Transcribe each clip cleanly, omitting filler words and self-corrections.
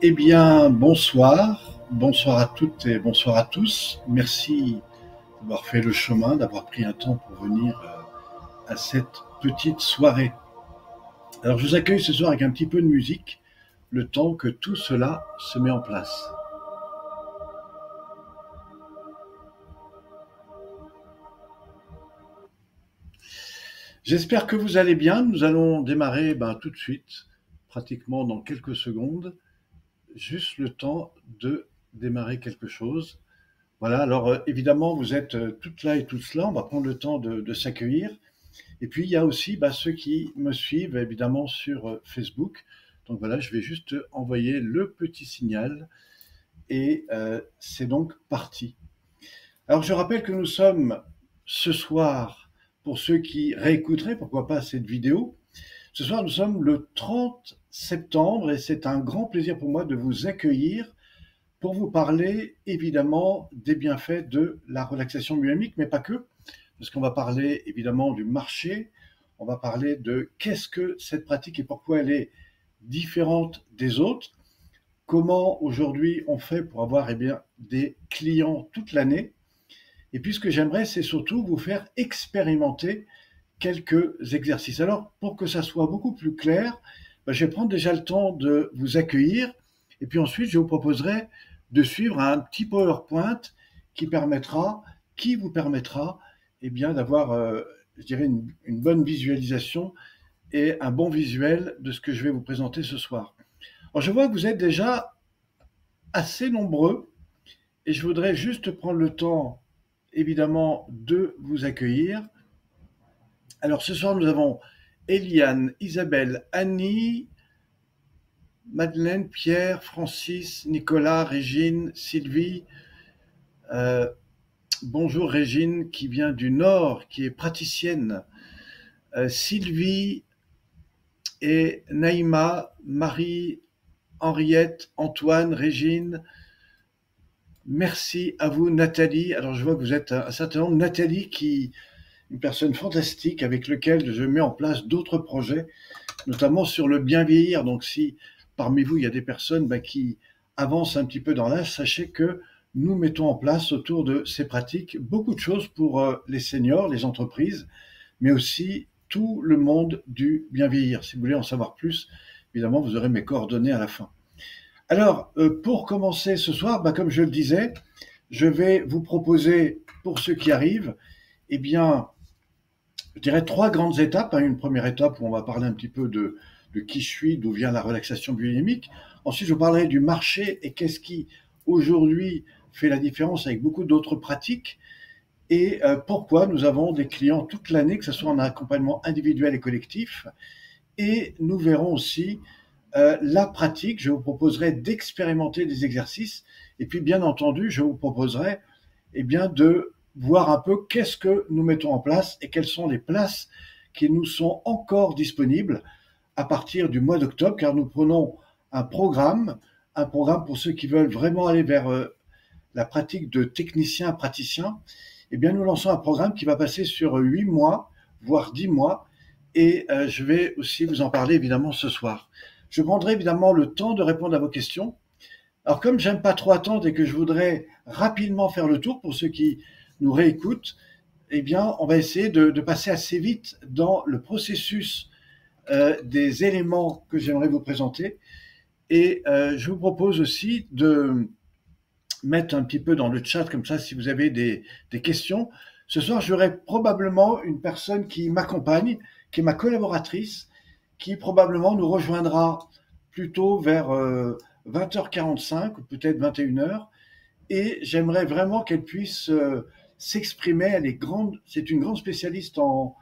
Eh bien, bonsoir à toutes et bonsoir à tous. Merci d'avoir fait le chemin, d'avoir pris un temps pour venir à cette petite soirée. Alors, je vous accueille ce soir avec un petit peu de musique, le temps que tout cela se met en place. J'espère que vous allez bien. Nous allons démarrer tout de suite, pratiquement dans quelques secondes, juste le temps de démarrer quelque chose. Voilà, alors évidemment, vous êtes toutes là et tous là, on va prendre le temps de s'accueillir. Et puis, il y a aussi ceux qui me suivent évidemment sur Facebook. Donc voilà, je vais juste envoyer le petit signal et c'est donc parti. Alors, je rappelle que nous sommes ce soir, pour ceux qui réécouteraient, pourquoi pas cette vidéo, ce soir nous sommes le 30 septembre et c'est un grand plaisir pour moi de vous accueillir pour vous parler évidemment des bienfaits de la relaxation dynamique, mais pas que, parce qu'on va parler évidemment du marché, on va parler de qu'est-ce que cette pratique et pourquoi elle est différente des autres, comment aujourd'hui on fait pour avoir des clients toute l'année, et puis ce que j'aimerais c'est surtout vous faire expérimenter quelques exercices. Alors pour que ça soit beaucoup plus clair, je vais prendre déjà le temps de vous accueillir, et puis ensuite je vous proposerai de suivre un petit PowerPoint qui vous permettra d'avoir, je dirais, une bonne visualisation et un bon visuel de ce que je vais vous présenter ce soir. Alors, je vois que vous êtes déjà assez nombreux et je voudrais juste prendre le temps, évidemment, de vous accueillir. Alors, ce soir, nous avons Eliane, Isabelle, Annie, Madeleine, Pierre, Francis, Nicolas, Régine, Sylvie. Bonjour Régine qui vient du Nord, qui est praticienne. Sylvie et Naïma, Marie, Henriette, Antoine, Régine. Merci à vous Nathalie. Alors je vois que vous êtes un certain nombre. Nathalie une personne fantastique avec laquelle je mets en place d'autres projets, notamment sur le bien vieillir. Donc si parmi vous il y a des personnes qui avancent un petit peu dans l'âge, sachez que nous mettons en place autour de ces pratiques beaucoup de choses pour les seniors, les entreprises, mais aussi tout le monde du bien vieillir. Si vous voulez en savoir plus, évidemment, vous aurez mes coordonnées à la fin. Alors, pour commencer ce soir, comme je le disais, je vais vous proposer, pour ceux qui arrivent, je dirais 3 grandes étapes. Une première étape où on va parler un petit peu de qui je suis, d'où vient la relaxation biodynamique. Ensuite, je vous parlerai du marché et qu'est-ce qui, aujourd'hui, fait la différence avec beaucoup d'autres pratiques et pourquoi nous avons des clients toute l'année, que ce soit en accompagnement individuel et collectif. Et nous verrons aussi la pratique. Je vous proposerai d'expérimenter des exercices et puis bien entendu, je vous proposerai de voir un peu qu'est-ce que nous mettons en place et quelles sont les places qui nous sont encore disponibles à partir du mois d'octobre, car nous prenons un programme pour ceux qui veulent vraiment aller vers la pratique de technicien à praticien. Nous lançons un programme qui va passer sur 8 mois, voire 10 mois, et je vais aussi vous en parler évidemment ce soir. Je prendrai évidemment le temps de répondre à vos questions. Alors comme j'aime pas trop attendre et que je voudrais rapidement faire le tour pour ceux qui nous réécoutent, on va essayer de passer assez vite dans le processus des éléments que j'aimerais vous présenter. Et je vous propose aussi de mettre un petit peu dans le chat, comme ça, si vous avez des questions. Ce soir, j'aurai probablement une personne qui m'accompagne, qui est ma collaboratrice, qui probablement nous rejoindra plutôt vers 20h45 ou peut-être 21h. Et j'aimerais vraiment qu'elle puisse s'exprimer. C'est une grande spécialiste en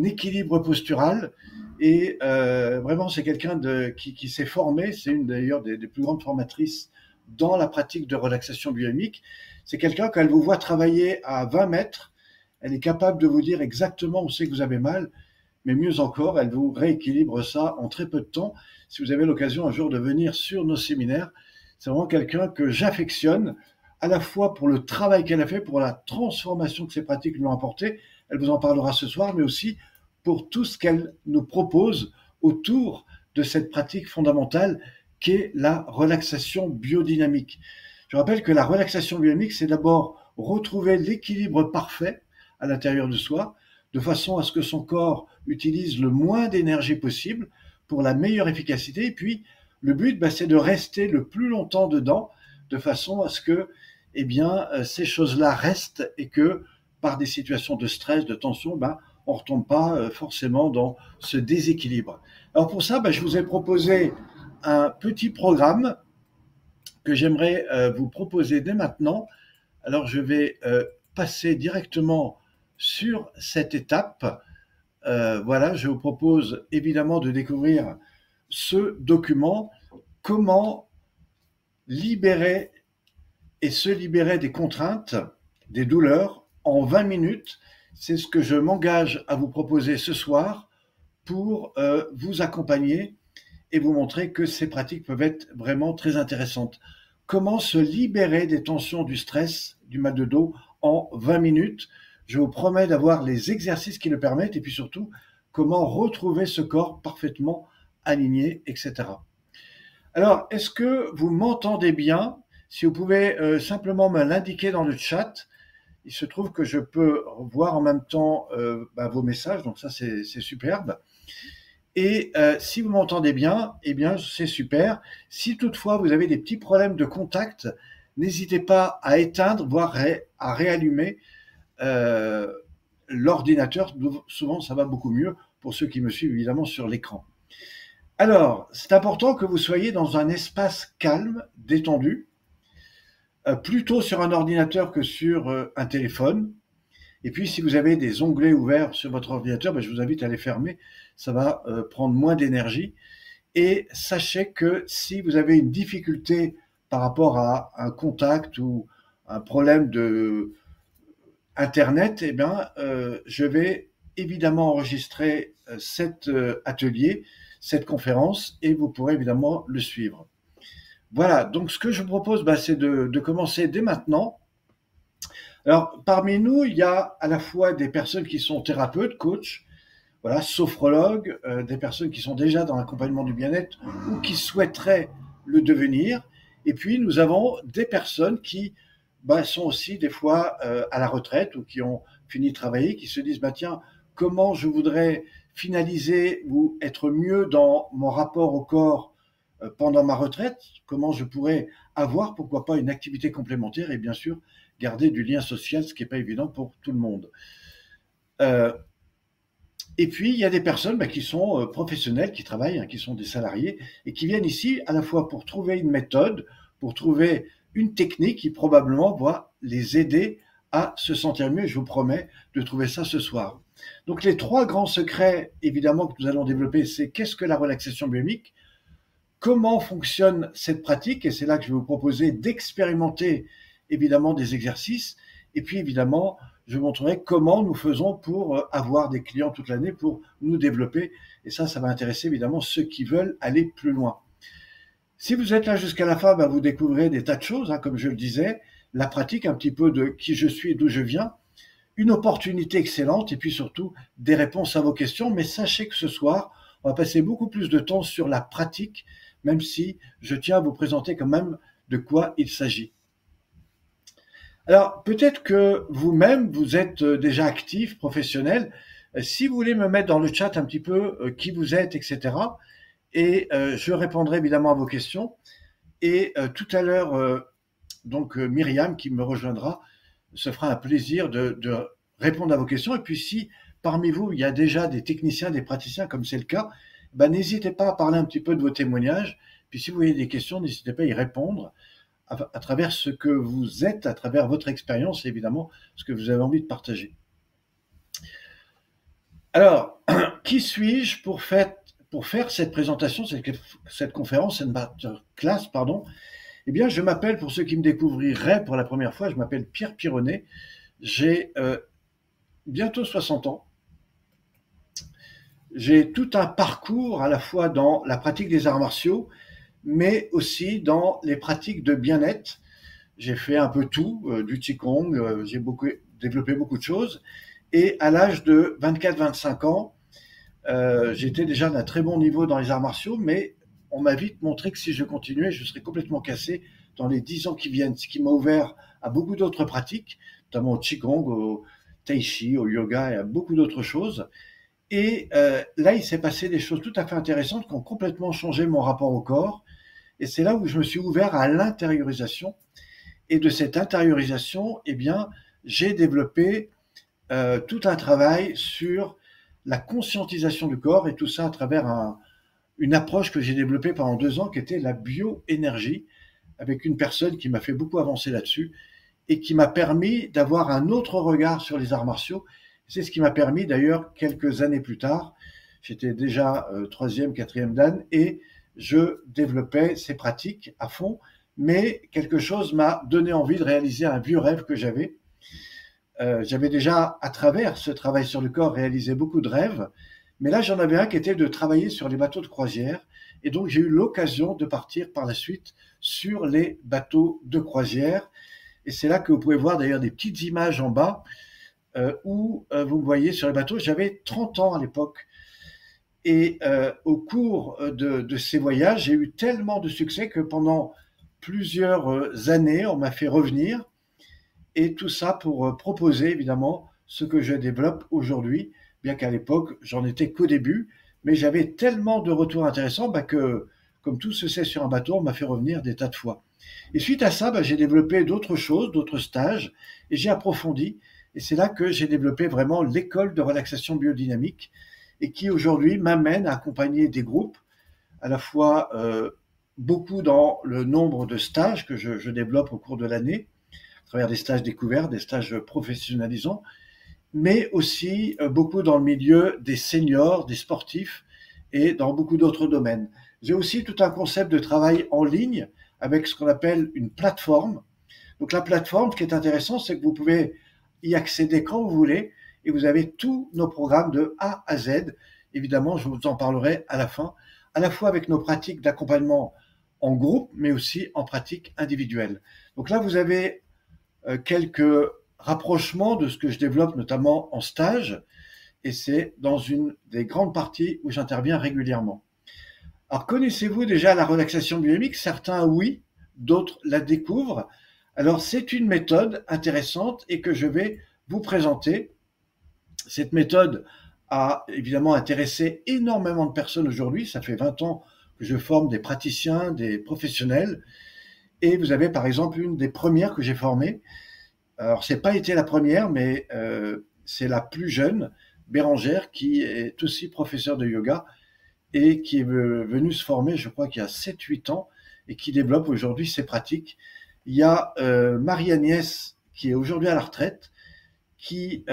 équilibre postural. Et vraiment, c'est quelqu'un qui s'est formé. C'est une d'ailleurs des plus grandes formatrices dans la pratique de relaxation biodynamique. C'est quelqu'un, quand elle vous voit travailler à 20 mètres, elle est capable de vous dire exactement où c'est que vous avez mal, mais mieux encore, elle vous rééquilibre ça en très peu de temps. Si vous avez l'occasion un jour de venir sur nos séminaires, c'est vraiment quelqu'un que j'affectionne, à la fois pour le travail qu'elle a fait, pour la transformation que ces pratiques lui ont apporté, elle vous en parlera ce soir, mais aussi pour tout ce qu'elle nous propose autour de cette pratique fondamentale qu'est la relaxation biodynamique. Je rappelle que la relaxation biodynamique, c'est d'abord retrouver l'équilibre parfait à l'intérieur de soi, de façon à ce que son corps utilise le moins d'énergie possible pour la meilleure efficacité. Et puis, le but, c'est de rester le plus longtemps dedans, de façon à ce que ces choses-là restent et que par des situations de stress, de tension, on ne retombe pas forcément dans ce déséquilibre. Alors pour ça, je vous ai proposé un petit programme que j'aimerais vous proposer dès maintenant. Alors je vais passer directement sur cette étape. Voilà, je vous propose évidemment de découvrir ce document, comment libérer et se libérer des contraintes, des douleurs en 20 minutes. C'est ce que je m'engage à vous proposer ce soir pour vous accompagner et vous montrer que ces pratiques peuvent être vraiment très intéressantes. Comment se libérer des tensions, du stress, du mal de dos en 20 minutes. Je vous promets d'avoir les exercices qui le permettent et puis surtout, comment retrouver ce corps parfaitement aligné, etc. Alors, est-ce que vous m'entendez bien? Si vous pouvez simplement me l'indiquer dans le chat. Il se trouve que je peux voir en même temps vos messages, donc ça c'est superbe. Et si vous m'entendez bien, c'est super. Si toutefois vous avez des petits problèmes de contact, n'hésitez pas à éteindre, voire à réallumer l'ordinateur. Souvent ça va beaucoup mieux pour ceux qui me suivent évidemment sur l'écran. Alors, c'est important que vous soyez dans un espace calme, détendu, plutôt sur un ordinateur que sur un téléphone. Et puis, si vous avez des onglets ouverts sur votre ordinateur, je vous invite à les fermer. Ça va prendre moins d'énergie. Et sachez que si vous avez une difficulté par rapport à un contact ou un problème de Internet, je vais évidemment enregistrer cet atelier, cette conférence, et vous pourrez évidemment le suivre. Voilà, donc ce que je vous propose, c'est de commencer dès maintenant. Alors, parmi nous, il y a à la fois des personnes qui sont thérapeutes, coachs, voilà, sophrologues, des personnes qui sont déjà dans l'accompagnement du bien-être ou qui souhaiteraient le devenir. Et puis, nous avons des personnes qui sont aussi des fois à la retraite ou qui ont fini de travailler, qui se disent, tiens, comment je voudrais finaliser ou être mieux dans mon rapport au corps pendant ma retraite, comment je pourrais avoir, pourquoi pas, une activité complémentaire et bien sûr, garder du lien social, ce qui n'est pas évident pour tout le monde. Et puis, il y a des personnes qui sont professionnelles, qui travaillent, qui sont des salariés, et qui viennent ici à la fois pour trouver une méthode, pour trouver une technique qui probablement va les aider à se sentir mieux. Je vous promets de trouver ça ce soir. Donc, les 3 grands secrets, évidemment, que nous allons développer, c'est qu'est-ce que la relaxation biodynamique, comment fonctionne cette pratique, et c'est là que je vais vous proposer d'expérimenter évidemment des exercices, et puis évidemment, je vous montrerai comment nous faisons pour avoir des clients toute l'année, pour nous développer, et ça va intéresser évidemment ceux qui veulent aller plus loin. Si vous êtes là jusqu'à la fin, vous découvrirez des tas de choses, comme je le disais, la pratique, un petit peu de qui je suis et d'où je viens, une opportunité excellente, et puis surtout des réponses à vos questions, mais sachez que ce soir, on va passer beaucoup plus de temps sur la pratique, même si je tiens à vous présenter quand même de quoi il s'agit. Alors, peut-être que vous-même, vous êtes déjà actif, professionnel. Si vous voulez me mettre dans le chat un petit peu qui vous êtes, etc. Et je répondrai évidemment à vos questions. Et tout à l'heure, Myriam, qui me rejoindra, se fera un plaisir de répondre à vos questions. Et puis, si parmi vous, il y a déjà des techniciens, des praticiens, comme c'est le cas, n'hésitez pas à parler un petit peu de vos témoignages. Puis, si vous avez des questions, n'hésitez pas à y répondre à travers ce que vous êtes, à travers votre expérience, évidemment, ce que vous avez envie de partager. Alors, qui suis-je pour faire cette présentation, cette conférence, cette masterclass, pardon? Eh bien, je m'appelle, pour ceux qui me découvriraient pour la première fois, je m'appelle Pierre Pironnet. J'ai bientôt 60 ans. J'ai tout un parcours à la fois dans la pratique des arts martiaux, mais aussi dans les pratiques de bien-être. J'ai fait un peu tout, du Qigong, j'ai développé beaucoup de choses. Et à l'âge de 24-25 ans, j'étais déjà d'un très bon niveau dans les arts martiaux, mais on m'a vite montré que si je continuais, je serais complètement cassé dans les 10 ans qui viennent, ce qui m'a ouvert à beaucoup d'autres pratiques, notamment au Qigong, au Tai Chi, au yoga et à beaucoup d'autres choses. Et là, il s'est passé des choses tout à fait intéressantes qui ont complètement changé mon rapport au corps. Et c'est là où je me suis ouvert à l'intériorisation. Et de cette intériorisation, eh bien, j'ai développé tout un travail sur la conscientisation du corps et tout ça à travers une approche que j'ai développée pendant 2 ans qui était la bioénergie avec une personne qui m'a fait beaucoup avancer là-dessus et qui m'a permis d'avoir un autre regard sur les arts martiaux. C'est ce qui m'a permis d'ailleurs quelques années plus tard, j'étais déjà troisième, quatrième dan et je développais ces pratiques à fond, mais quelque chose m'a donné envie de réaliser un vieux rêve que j'avais. J'avais déjà, à travers ce travail sur le corps, réalisé beaucoup de rêves, mais là j'en avais un qui était de travailler sur les bateaux de croisière, et donc j'ai eu l'occasion de partir par la suite sur les bateaux de croisière, et c'est là que vous pouvez voir d'ailleurs des petites images en bas, où vous me voyez sur les bateaux. J'avais 30 ans à l'époque, et au cours de ces voyages, j'ai eu tellement de succès que pendant plusieurs années, on m'a fait revenir, et tout ça pour proposer évidemment ce que je développe aujourd'hui, bien qu'à l'époque, j'en étais qu'au début, mais j'avais tellement de retours intéressants que, comme tout se sait sur un bateau, on m'a fait revenir des tas de fois. Et suite à ça, j'ai développé d'autres choses, d'autres stages, et j'ai approfondi, et c'est là que j'ai développé vraiment l'école de relaxation biodynamique, et qui aujourd'hui m'amène à accompagner des groupes, à la fois beaucoup dans le nombre de stages que je développe au cours de l'année, à travers des stages découverts, des stages professionnalisants, mais aussi beaucoup dans le milieu des seniors, des sportifs et dans beaucoup d'autres domaines. J'ai aussi tout un concept de travail en ligne avec ce qu'on appelle une plateforme. Donc la plateforme, ce qui est intéressant, c'est que vous pouvez y accéder quand vous voulez et vous avez tous nos programmes de A à Z. Évidemment, je vous en parlerai à la fin, à la fois avec nos pratiques d'accompagnement en groupe, mais aussi en pratique individuelle. Donc là, vous avez quelques rapprochements de ce que je développe notamment en stage, et c'est dans une des grandes parties où j'interviens régulièrement. Alors connaissez-vous déjà la relaxation biodynamique? Certains oui, d'autres la découvrent. Alors c'est une méthode intéressante et que je vais vous présenter. Cette méthode a évidemment intéressé énormément de personnes aujourd'hui. Ça fait 20 ans que je forme des praticiens, des professionnels. Et vous avez par exemple une des premières que j'ai formées. Alors, c'est pas été la première, mais c'est la plus jeune, Bérangère, qui est aussi professeure de yoga et qui est venue se former, je crois qu'il y a 7-8 ans, et qui développe aujourd'hui ses pratiques. Il y a Marie-Agnès, qui est aujourd'hui à la retraite, qui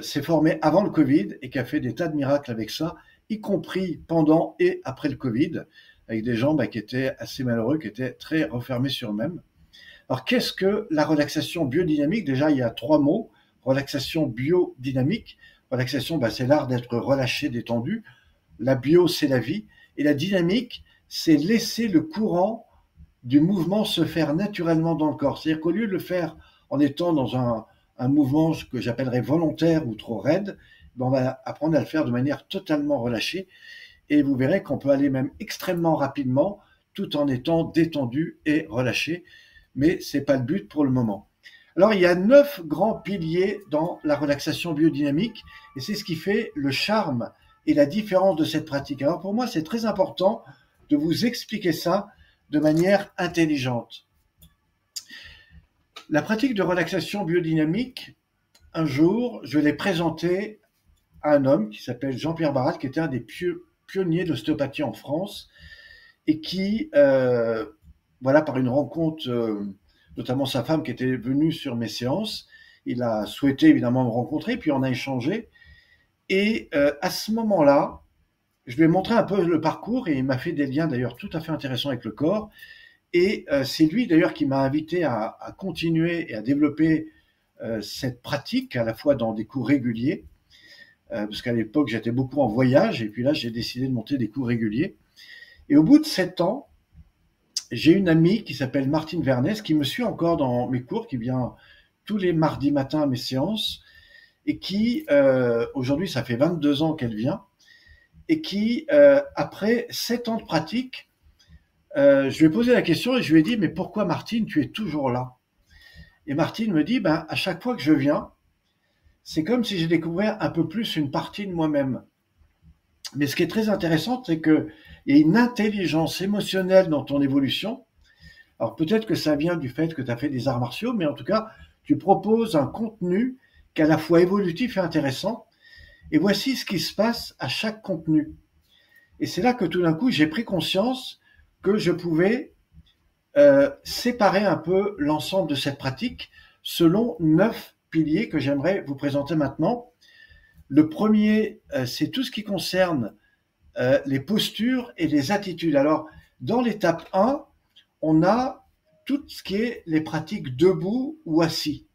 s'est formée avant le Covid et qui a fait des tas de miracles avec ça, y compris pendant et après le Covid, avec des gens qui étaient assez malheureux, qui étaient très refermés sur eux-mêmes. Alors, qu'est-ce que la relaxation biodynamique? Déjà, il y a 3 mots. Relaxation biodynamique. Relaxation, c'est l'art d'être relâché, détendu. La bio, c'est la vie. Et la dynamique, c'est laisser le courant du mouvement se faire naturellement dans le corps. C'est-à-dire qu'au lieu de le faire en étant dans un mouvement que j'appellerais volontaire ou trop raide, on va apprendre à le faire de manière totalement relâchée. Et vous verrez qu'on peut aller même extrêmement rapidement tout en étant détendu et relâché. Mais ce n'est pas le but pour le moment. Alors, il y a 9 grands piliers dans la relaxation biodynamique, et c'est ce qui fait le charme et la différence de cette pratique. Alors, pour moi, c'est très important de vous expliquer ça de manière intelligente. La pratique de relaxation biodynamique, un jour, je l'ai présentée à un homme qui s'appelle Jean-Pierre Barat, qui était un des pionniers de l'ostéopathie en France, et qui... par une rencontre, notamment sa femme qui était venue sur mes séances, il a souhaité évidemment me rencontrer, puis on a échangé. Et à ce moment-là, je lui ai montré un peu le parcours et il m'a fait des liens d'ailleurs tout à fait intéressants avec le corps. Et c'est lui d'ailleurs qui m'a invité à continuer et à développer cette pratique, à la fois dans des cours réguliers, parce qu'à l'époque j'étais beaucoup en voyage, et puis là j'ai décidé de monter des cours réguliers. Et au bout de 7 ans, j'ai une amie qui s'appelle Martine Vernès, qui me suit encore dans mes cours, qui vient tous les mardis matins à mes séances, et qui, aujourd'hui, ça fait 22 ans qu'elle vient, et qui, après 7 ans de pratique, je lui ai posé la question et je lui ai dit, mais pourquoi Martine, tu es toujours là? Et Martine me dit, ben, à chaque fois que je viens, c'est comme si j'ai découvert un peu plus une partie de moi-même. Mais ce qui est très intéressant, c'est qu'il y a une intelligence émotionnelle dans ton évolution. Alors peut-être que ça vient du fait que tu as fait des arts martiaux, mais en tout cas, tu proposes un contenu qui est à la fois évolutif et intéressant. Et voici ce qui se passe à chaque contenu. Et c'est là que tout d'un coup, j'ai pris conscience que je pouvais séparer un peu l'ensemble de cette pratique selon 9 piliers que j'aimerais vous présenter maintenant. Le premier, c'est tout ce qui concerne les postures et les attitudes. Alors, dans l'étape 1, on a tout ce qui est les pratiques debout ou assis.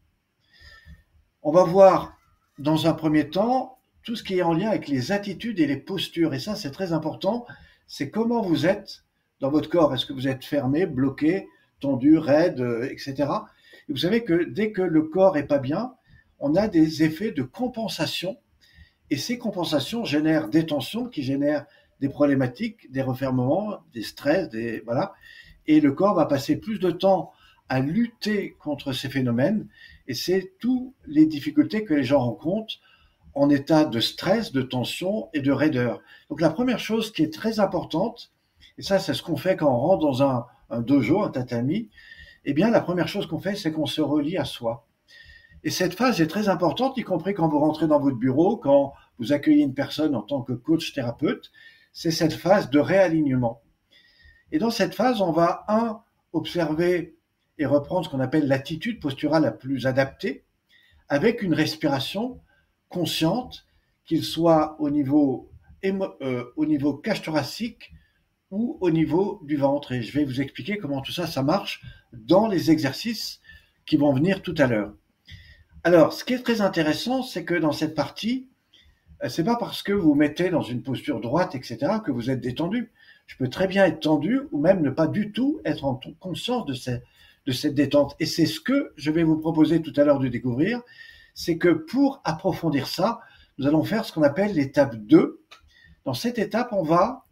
On va voir dans un premier temps tout ce qui est en lien avec les attitudes et les postures. Et ça, c'est très important. C'est comment vous êtes dans votre corps. Est-ce que vous êtes fermé, bloqué, tendu, raide, etc. Et vous savez que dès que le corps est pas bien, on a des effets de compensation. Et ces compensations génèrent des tensions qui génèrent des problématiques, des refermements, des stress, voilà. Et le corps va passer plus de temps à lutter contre ces phénomènes. Et c'est toutes les difficultés que les gens rencontrent en état de stress, de tension et de raideur. Donc la première chose qui est très importante, et ça c'est ce qu'on fait quand on rentre dans un dojo, un tatami, eh bien la première chose qu'on fait, c'est qu'on se relie à soi. Et cette phase est très importante, y compris quand vous rentrez dans votre bureau, quand vous accueillez une personne en tant que coach thérapeute, c'est cette phase de réalignement. Et dans cette phase, on va, observer et reprendre ce qu'on appelle l'attitude posturale la plus adaptée, avec une respiration consciente, qu'il soit au niveau cage thoracique ou au niveau du ventre. Et je vais vous expliquer comment tout ça, ça marche dans les exercices qui vont venir tout à l'heure. Alors, ce qui est très intéressant, c'est que dans cette partie, c'est pas parce que vous vous mettez dans une posture droite, etc., que vous êtes détendu. Je peux très bien être tendu ou même ne pas du tout être en conscience de cette détente. Et c'est ce que je vais vous proposer tout à l'heure de découvrir, c'est que pour approfondir ça, nous allons faire ce qu'on appelle l'étape 2. Dans cette étape, on va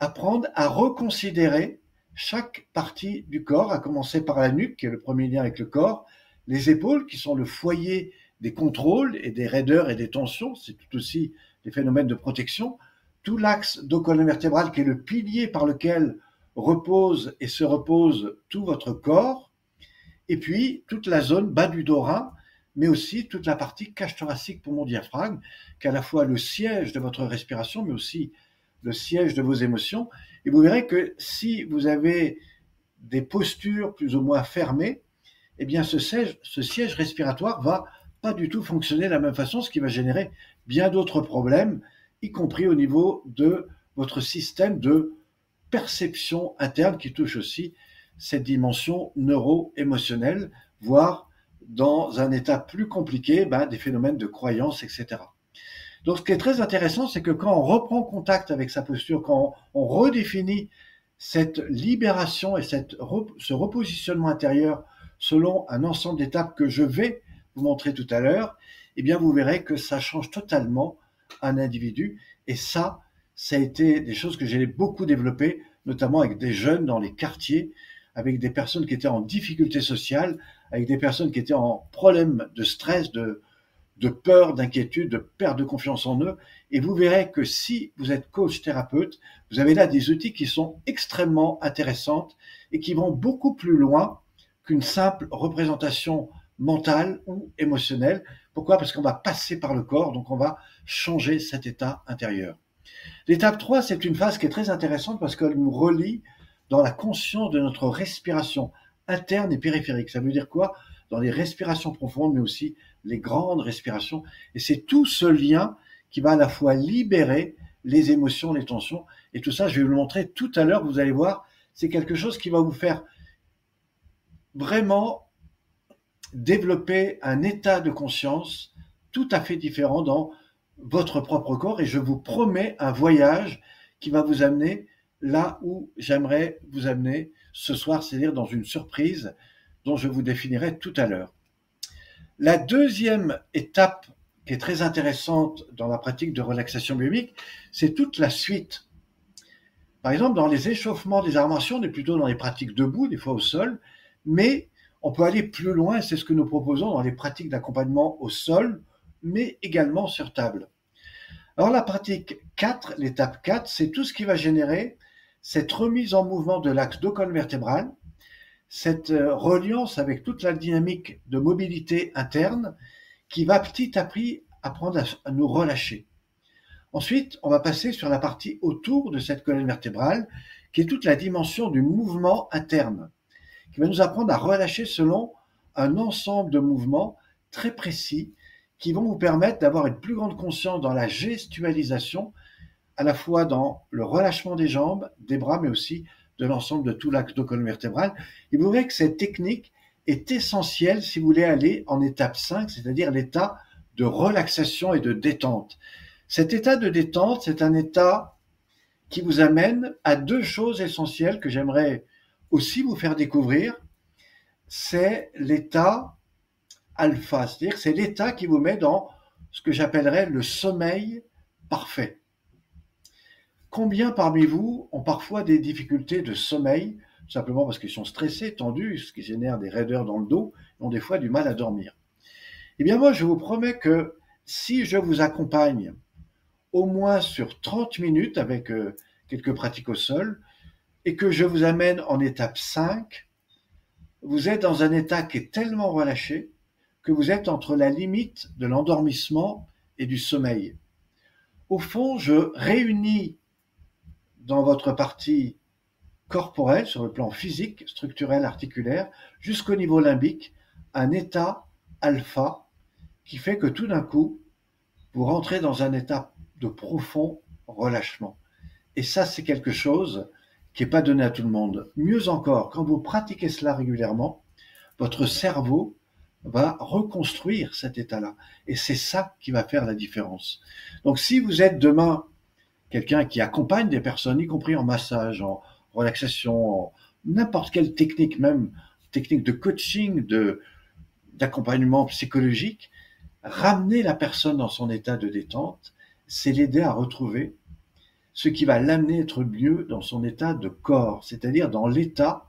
apprendre à reconsidérer chaque partie du corps, à commencer par la nuque, qui est le premier lien avec le corps, les épaules, qui sont le foyer des contrôles et des raideurs et des tensions, c'est tout aussi des phénomènes de protection, tout l'axe dos-colonne-vertébrale, qui est le pilier par lequel repose et se repose tout votre corps, et puis toute la zone bas du dos rein, mais aussi toute la partie cage thoracique poumon diaphragme, qui est à la fois le siège de votre respiration, mais aussi le siège de vos émotions. Et vous verrez que si vous avez des postures plus ou moins fermées, eh bien ce siège respiratoire va pas du tout fonctionner de la même façon, ce qui va générer bien d'autres problèmes, y compris au niveau de votre système de perception interne qui touche aussi cette dimension neuro-émotionnelle, voire dans un état plus compliqué, des phénomènes de croyance, etc. Donc ce qui est très intéressant, c'est que quand on reprend contact avec sa posture, quand on redéfinit cette libération et ce repositionnement intérieur selon un ensemble d'étapes que je vais vous montrer tout à l'heure, eh bien vous verrez que ça change totalement un individu. Et ça a été des choses que j'ai beaucoup développées, notamment avec des jeunes dans les quartiers, avec des personnes qui étaient en difficulté sociale, avec des personnes qui étaient en problème de stress, de peur, d'inquiétude, de perte de confiance en eux. Et vous verrez que si vous êtes coach thérapeute, vous avez là des outils qui sont extrêmement intéressantes et qui vont beaucoup plus loin qu'une simple représentation mentale ou émotionnelle. Pourquoi? Parce qu'on va passer par le corps, donc on va changer cet état intérieur. L'étape 3, c'est une phase qui est très intéressante parce qu'elle nous relie dans la conscience de notre respiration interne et périphérique. Ça veut dire quoi? Dans les respirations profondes, mais aussi les grandes respirations. Et c'est tout ce lien qui va à la fois libérer les émotions, les tensions. Et tout ça, je vais vous le montrer tout à l'heure, vous allez voir, c'est quelque chose qui va vous faire vraiment développer un état de conscience tout à fait différent dans votre propre corps. Et je vous promets un voyage qui va vous amener là où j'aimerais vous amener ce soir, c'est-à-dire dans une surprise dont je vous définirai tout à l'heure. La deuxième étape qui est très intéressante dans la pratique de relaxation biomique, c'est toute la suite. Par exemple, dans les échauffements des arts martiaux, on est plutôt dans les pratiques debout, des fois au sol, mais on peut aller plus loin, c'est ce que nous proposons dans les pratiques d'accompagnement au sol, mais également sur table. Alors la pratique 4, l'étape 4, c'est tout ce qui va générer cette remise en mouvement de l'axe dos colonne vertébrale, cette reliance avec toute la dynamique de mobilité interne qui va petit à petit apprendre à nous relâcher. Ensuite, on va passer sur la partie autour de cette colonne vertébrale, qui est toute la dimension du mouvement interne, qui va nous apprendre à relâcher selon un ensemble de mouvements très précis qui vont vous permettre d'avoir une plus grande conscience dans la gestualisation, à la fois dans le relâchement des jambes, des bras, mais aussi de l'ensemble de tout l'axe de colonne vertébrale. Et vous verrez que cette technique est essentielle si vous voulez aller en étape 5, c'est-à-dire l'état de relaxation et de détente. Cet état de détente, c'est un état qui vous amène à deux choses essentielles que j'aimerais aussi vous faire découvrir. C'est l'état alpha, c'est-à-dire que c'est l'état qui vous met dans ce que j'appellerais le sommeil parfait. Combien parmi vous ont parfois des difficultés de sommeil, simplement parce qu'ils sont stressés, tendus, ce qui génère des raideurs dans le dos, et ont des fois du mal à dormir? Eh bien moi, je vous promets que si je vous accompagne au moins sur 30 minutes avec quelques pratiques au sol, et que je vous amène en étape 5, vous êtes dans un état qui est tellement relâché que vous êtes entre la limite de l'endormissement et du sommeil. Au fond, je réunis dans votre partie corporelle, sur le plan physique, structurel, articulaire, jusqu'au niveau limbique, un état alpha qui fait que tout d'un coup, vous rentrez dans un état de profond relâchement. Et ça, c'est quelque chose qui n'est pas donné à tout le monde. Mieux encore, quand vous pratiquez cela régulièrement, votre cerveau va reconstruire cet état-là. Et c'est ça qui va faire la différence. Donc si vous êtes demain quelqu'un qui accompagne des personnes, y compris en massage, en relaxation, en n'importe quelle technique, même technique de coaching, d'accompagnement psychologique, ramener la personne dans son état de détente, c'est l'aider à retrouver ce qui va l'amener à être mieux dans son état de corps, c'est-à-dire dans l'état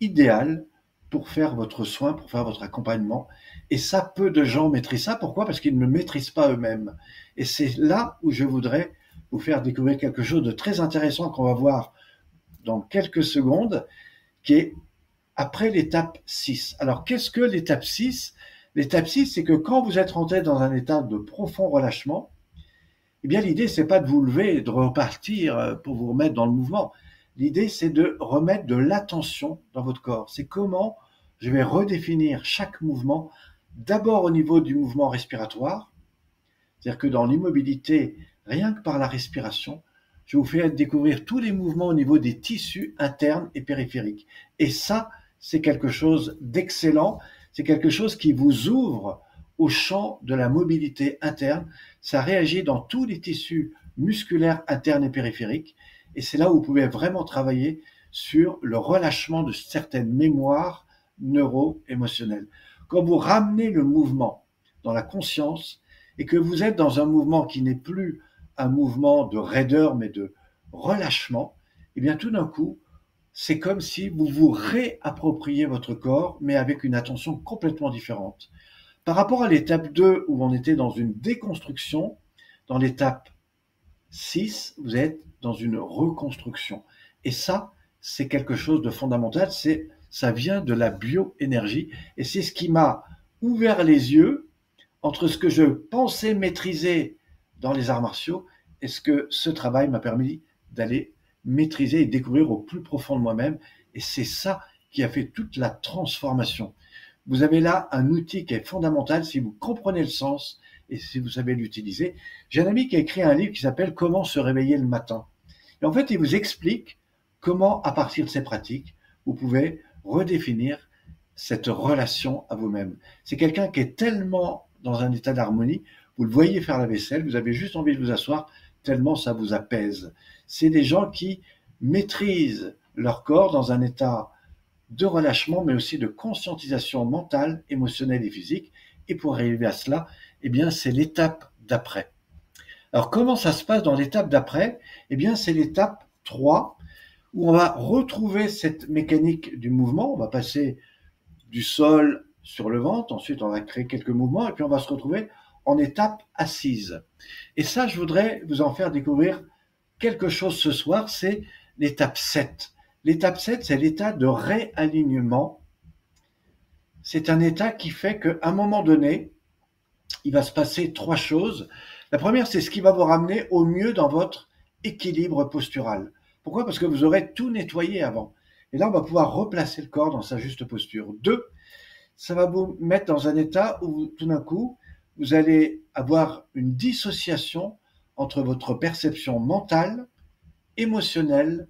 idéal pour faire votre soin, pour faire votre accompagnement. Et ça, peu de gens maîtrisent ça. Pourquoi? Parce qu'ils ne maîtrisent pas eux-mêmes. Et c'est là où je voudrais vous faire découvrir quelque chose de très intéressant qu'on va voir dans quelques secondes, qui est après l'étape 6. Alors, qu'est-ce que l'étape 6? L'étape 6, c'est que quand vous êtes rentré dans un état de profond relâchement, eh bien, l'idée, c'est pas de vous lever et de repartir pour vous remettre dans le mouvement. L'idée, c'est de remettre de l'attention dans votre corps. C'est comment je vais redéfinir chaque mouvement, d'abord au niveau du mouvement respiratoire, c'est-à-dire que dans l'immobilité, rien que par la respiration, je vous fais découvrir tous les mouvements au niveau des tissus internes et périphériques. Et ça, c'est quelque chose d'excellent, c'est quelque chose qui vous ouvre au champ de la mobilité interne. Ça réagit dans tous les tissus musculaires internes et périphériques. Et c'est là où vous pouvez vraiment travailler sur le relâchement de certaines mémoires neuro-émotionnelles. Quand vous ramenez le mouvement dans la conscience et que vous êtes dans un mouvement qui n'est plus un mouvement de raideur mais de relâchement, et bien tout d'un coup, c'est comme si vous vous réappropriez votre corps mais avec une attention complètement différente. Par rapport à l'étape 2 où on était dans une déconstruction, dans l'étape 6, vous êtes dans une reconstruction. Et ça, c'est quelque chose de fondamental, ça vient de la bioénergie et c'est ce qui m'a ouvert les yeux entre ce que je pensais maîtriser dans les arts martiaux et ce que ce travail m'a permis d'aller maîtriser et découvrir au plus profond de moi-même. Et c'est ça qui a fait toute la transformation. Vous avez là un outil qui est fondamental si vous comprenez le sens et si vous savez l'utiliser. J'ai un ami qui a écrit un livre qui s'appelle « Comment se réveiller le matin ». Et en fait, il vous explique comment, à partir de ces pratiques, vous pouvez redéfinir cette relation à vous-même. C'est quelqu'un qui est tellement dans un état d'harmonie, vous le voyez faire la vaisselle, vous avez juste envie de vous asseoir, tellement ça vous apaise. C'est des gens qui maîtrisent leur corps dans un état de relâchement, mais aussi de conscientisation mentale, émotionnelle et physique. Et pour arriver à cela, eh bien, c'est l'étape d'après. Alors, comment ça se passe dans l'étape d'après? Eh bien, c'est l'étape 3, où on va retrouver cette mécanique du mouvement. On va passer du sol sur le ventre, ensuite on va créer quelques mouvements et puis on va se retrouver en étape assise. Et ça, je voudrais vous en faire découvrir quelque chose ce soir, c'est l'étape 7. L'étape 7, c'est l'état de réalignement. C'est un état qui fait qu'à un moment donné, il va se passer trois choses. La première, c'est ce qui va vous ramener au mieux dans votre équilibre postural. Pourquoi? Parce que vous aurez tout nettoyé avant. Et là, on va pouvoir replacer le corps dans sa juste posture. Deux, ça va vous mettre dans un état où tout d'un coup, vous allez avoir une dissociation entre votre perception mentale, émotionnelle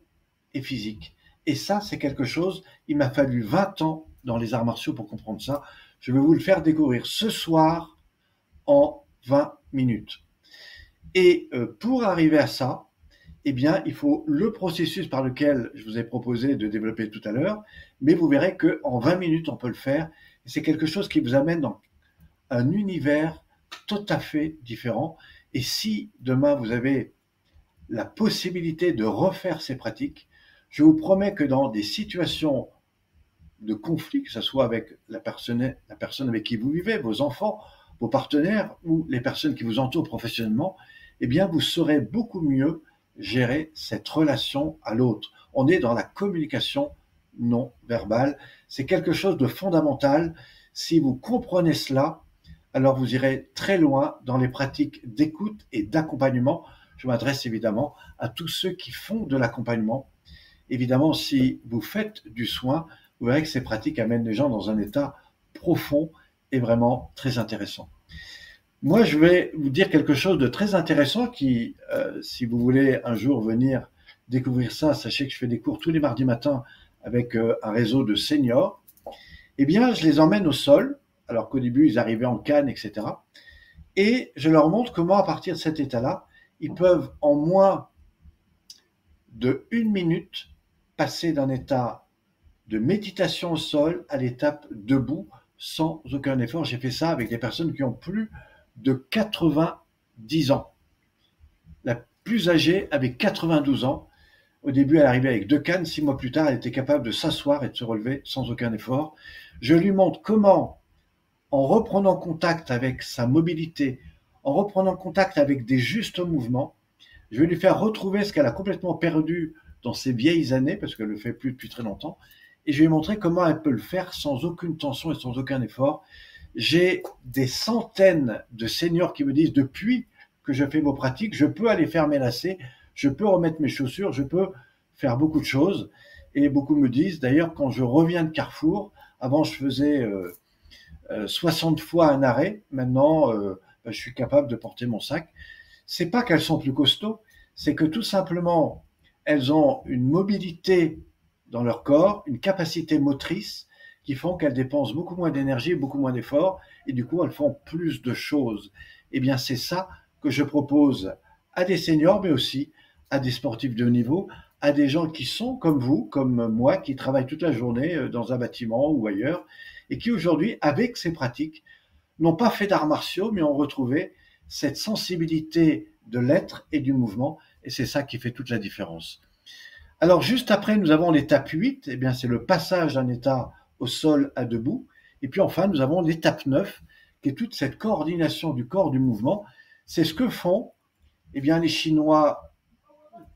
et physique. Et ça, c'est quelque chose, il m'a fallu 20 ans dans les arts martiaux pour comprendre ça. Je vais vous le faire découvrir ce soir en 20 minutes. Et pour arriver à ça, eh bien, il faut le processus par lequel je vous ai proposé de développer tout à l'heure, mais vous verrez qu'en 20 minutes, on peut le faire. C'est quelque chose qui vous amène dans un univers tout à fait différent. Et si demain, vous avez la possibilité de refaire ces pratiques, je vous promets que dans des situations de conflit, que ce soit avec la personne avec qui vous vivez, vos enfants, vos partenaires ou les personnes qui vous entourent professionnellement, eh bien, vous saurez beaucoup mieux gérer cette relation à l'autre. On est dans la communication non verbale. C'est quelque chose de fondamental. Si vous comprenez cela, alors vous irez très loin dans les pratiques d'écoute et d'accompagnement. Je m'adresse évidemment à tous ceux qui font de l'accompagnement. Évidemment, si vous faites du soin, vous verrez que ces pratiques amènent les gens dans un état profond et vraiment très intéressant. Moi, je vais vous dire quelque chose de très intéressant qui, si vous voulez un jour venir découvrir ça, sachez que je fais des cours tous les mardis matins avec un réseau de seniors. Eh bien, je les emmène au sol, alors qu'au début, ils arrivaient en canne, etc. Et je leur montre comment, à partir de cet état-là, ils peuvent en moins de 1 minute passer d'un état de méditation au sol à l'étape debout sans aucun effort. J'ai fait ça avec des personnes qui ont plus de 90 ans. La plus âgée avait 92 ans. Au début, elle arrivait avec 2 cannes. 6 mois plus tard, elle était capable de s'asseoir et de se relever sans aucun effort. Je lui montre comment, en reprenant contact avec sa mobilité, en reprenant contact avec des justes mouvements, je vais lui faire retrouver ce qu'elle a complètement perdu dans ses vieilles années, parce qu'elle ne le fait plus depuis très longtemps, et je vais lui montrer comment elle peut le faire sans aucune tension et sans aucun effort. J'ai des centaines de seniors qui me disent, depuis que je fais vos pratiques, je peux aller faire mes lacets, je peux remettre mes chaussures, je peux faire beaucoup de choses. Et beaucoup me disent, d'ailleurs, quand je reviens de Carrefour, avant je faisais 60 fois un arrêt, maintenant je suis capable de porter mon sac. C'est pas qu'elles sont plus costauds, c'est que tout simplement, elles ont une mobilité dans leur corps, une capacité motrice qui font qu'elles dépensent beaucoup moins d'énergie, beaucoup moins d'efforts, et du coup, elles font plus de choses. Eh bien, c'est ça que je propose à des seniors, mais aussi à des sportifs de haut niveau, à des gens qui sont comme vous, comme moi, qui travaillent toute la journée dans un bâtiment ou ailleurs, et qui aujourd'hui, avec ces pratiques, n'ont pas fait d'arts martiaux, mais ont retrouvé cette sensibilité de l'être et du mouvement, et c'est ça qui fait toute la différence. Alors juste après, nous avons l'étape 8, eh bien c'est le passage d'un état au sol à debout, et puis enfin nous avons l'étape 9, qui est toute cette coordination du corps du mouvement. C'est ce que font eh bien, les Chinois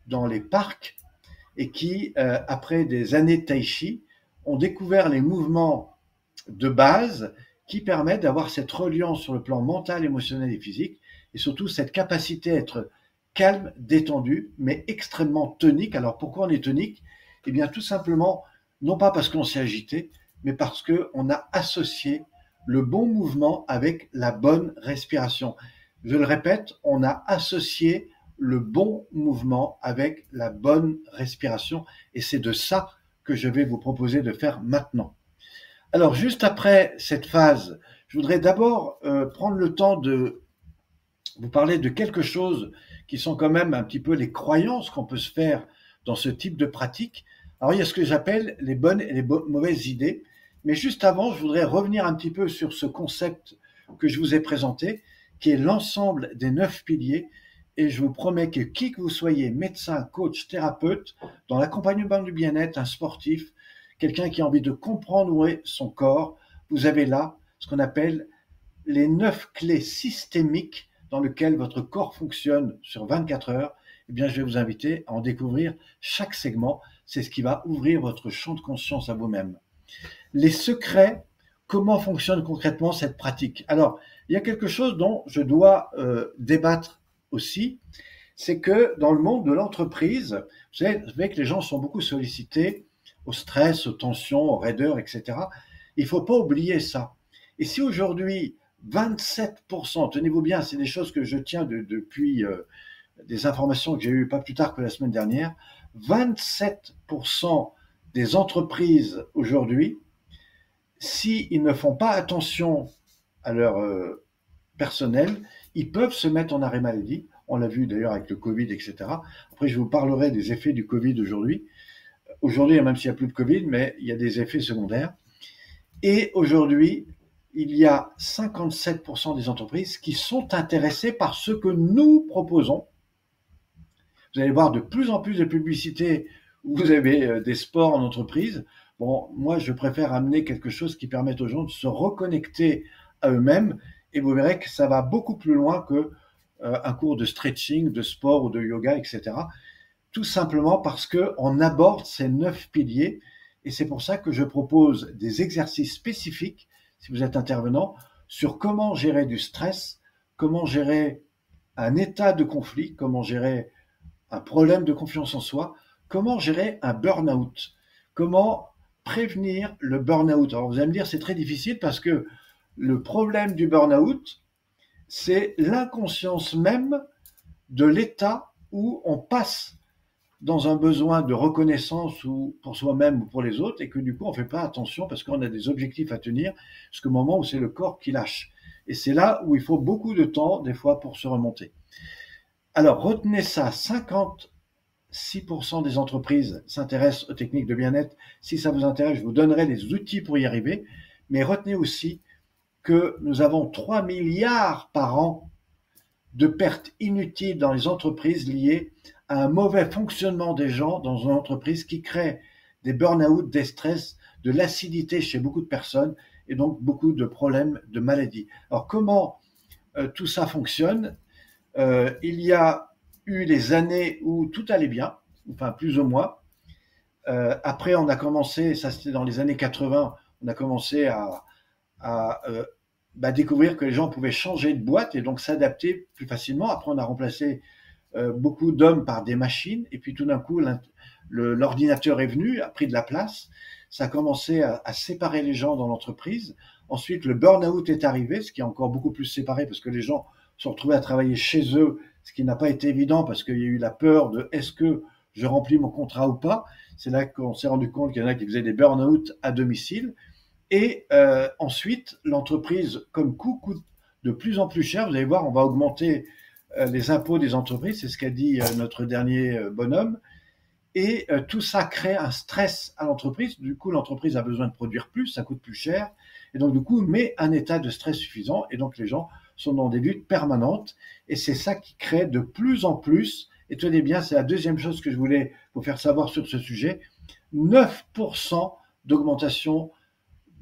dans les parcs, et qui, après des années de tai chi, ont découvert les mouvements de base qui permettent d'avoir cette reliance sur le plan mental, émotionnel et physique, et surtout cette capacité à être calme, détendu, mais extrêmement tonique. Alors pourquoi on est tonique? Eh bien tout simplement, non pas parce qu'on s'est agité, mais parce qu'on a associé le bon mouvement avec la bonne respiration. Je le répète, on a associé le bon mouvement avec la bonne respiration, et c'est de ça que je vais vous proposer de faire maintenant. Alors, juste après cette phase, je voudrais d'abord prendre le temps de vous parler de quelque chose qui sont quand même un petit peu les croyances qu'on peut se faire dans ce type de pratique. Alors, il y a ce que j'appelle les bonnes et les mauvaises idées. Mais juste avant, je voudrais revenir un petit peu sur ce concept que je vous ai présenté, qui est l'ensemble des 9 piliers. et je vous promets que qui que vous soyez, médecin, coach, thérapeute, dans l'accompagnement du bien-être, un sportif, quelqu'un qui a envie de comprendre où est son corps, vous avez là ce qu'on appelle les 9 clés systémiques dans lesquelles votre corps fonctionne sur 24 heures. Eh bien, je vais vous inviter à en découvrir chaque segment. C'est ce qui va ouvrir votre champ de conscience à vous-même. Les secrets, comment fonctionne concrètement cette pratique? Alors, il y a quelque chose dont je dois débattre aussi, c'est que dans le monde de l'entreprise, vous savez que les gens sont beaucoup sollicités au stress, aux tensions, aux raideurs, etc. Il ne faut pas oublier ça. Et si aujourd'hui, 27%, tenez-vous bien, c'est des choses que je tiens depuis des informations que j'ai eues pas plus tard que la semaine dernière, 27% des entreprises aujourd'hui, s'ils ne font pas attention à leur personnel, ils peuvent se mettre en arrêt maladie. On l'a vu d'ailleurs avec le Covid, etc. Après, je vous parlerai des effets du Covid aujourd'hui. Aujourd'hui, même s'il n'y a plus de Covid, mais il y a des effets secondaires. Et aujourd'hui, il y a 57% des entreprises qui sont intéressées par ce que nous proposons. Vous allez voir de plus en plus de publicités où vous avez des sports en entreprise. Bon, moi, je préfère amener quelque chose qui permette aux gens de se reconnecter à eux-mêmes et vous verrez que ça va beaucoup plus loin que un cours de stretching, de sport ou de yoga, etc. Tout simplement parce qu'on aborde ces 9 piliers et c'est pour ça que je propose des exercices spécifiques, si vous êtes intervenant, sur comment gérer du stress, comment gérer un état de conflit, comment gérer un problème de confiance en soi, comment gérer un burn-out, comment prévenir le burn-out. Alors vous allez me dire c'est très difficile parce que le problème du burn-out, c'est l'inconscience même de l'état où on passe dans un besoin de reconnaissance ou pour soi-même ou pour les autres et que du coup on ne fait pas attention parce qu'on a des objectifs à tenir jusqu'au moment où c'est le corps qui lâche. Et c'est là où il faut beaucoup de temps des fois pour se remonter. Alors retenez ça, 56% des entreprises s'intéressent aux techniques de bien-être. Si ça vous intéresse, je vous donnerai les outils pour y arriver. Mais retenez aussi que nous avons 3 milliards par an de pertes inutiles dans les entreprises liées à un mauvais fonctionnement des gens dans une entreprise qui crée des burn-out, des stress, de l'acidité chez beaucoup de personnes et donc beaucoup de problèmes de maladies. Alors comment tout ça fonctionne? Il y a eu les années où tout allait bien, enfin plus ou moins. Après, on a commencé, ça c'était dans les années 80, on a commencé à découvrir que les gens pouvaient changer de boîte et donc s'adapter plus facilement. Après, on a remplacé beaucoup d'hommes par des machines et puis tout d'un coup, l'ordinateur est venu, a pris de la place. Ça a commencé à séparer les gens dans l'entreprise. Ensuite, le burn-out est arrivé, ce qui est encore beaucoup plus séparé parce que les gens se sont retrouvés à travailler chez eux, ce qui n'a pas été évident parce qu'il y a eu la peur de est-ce que je remplis mon contrat ou pas. C'est là qu'on s'est rendu compte qu'il y en a qui faisaient des burn-out à domicile. Et ensuite, l'entreprise, comme coût de plus en plus cher. Vous allez voir, on va augmenter les impôts des entreprises, c'est ce qu'a dit notre dernier bonhomme. Et tout ça crée un stress à l'entreprise. Du coup, l'entreprise a besoin de produire plus, ça coûte plus cher. Et donc, du coup, met un état de stress suffisant. Et donc, les gens sont dans des luttes permanentes. Et c'est ça qui crée de plus en plus, et tenez bien, c'est la deuxième chose que je voulais vous faire savoir sur ce sujet, 9% d'augmentation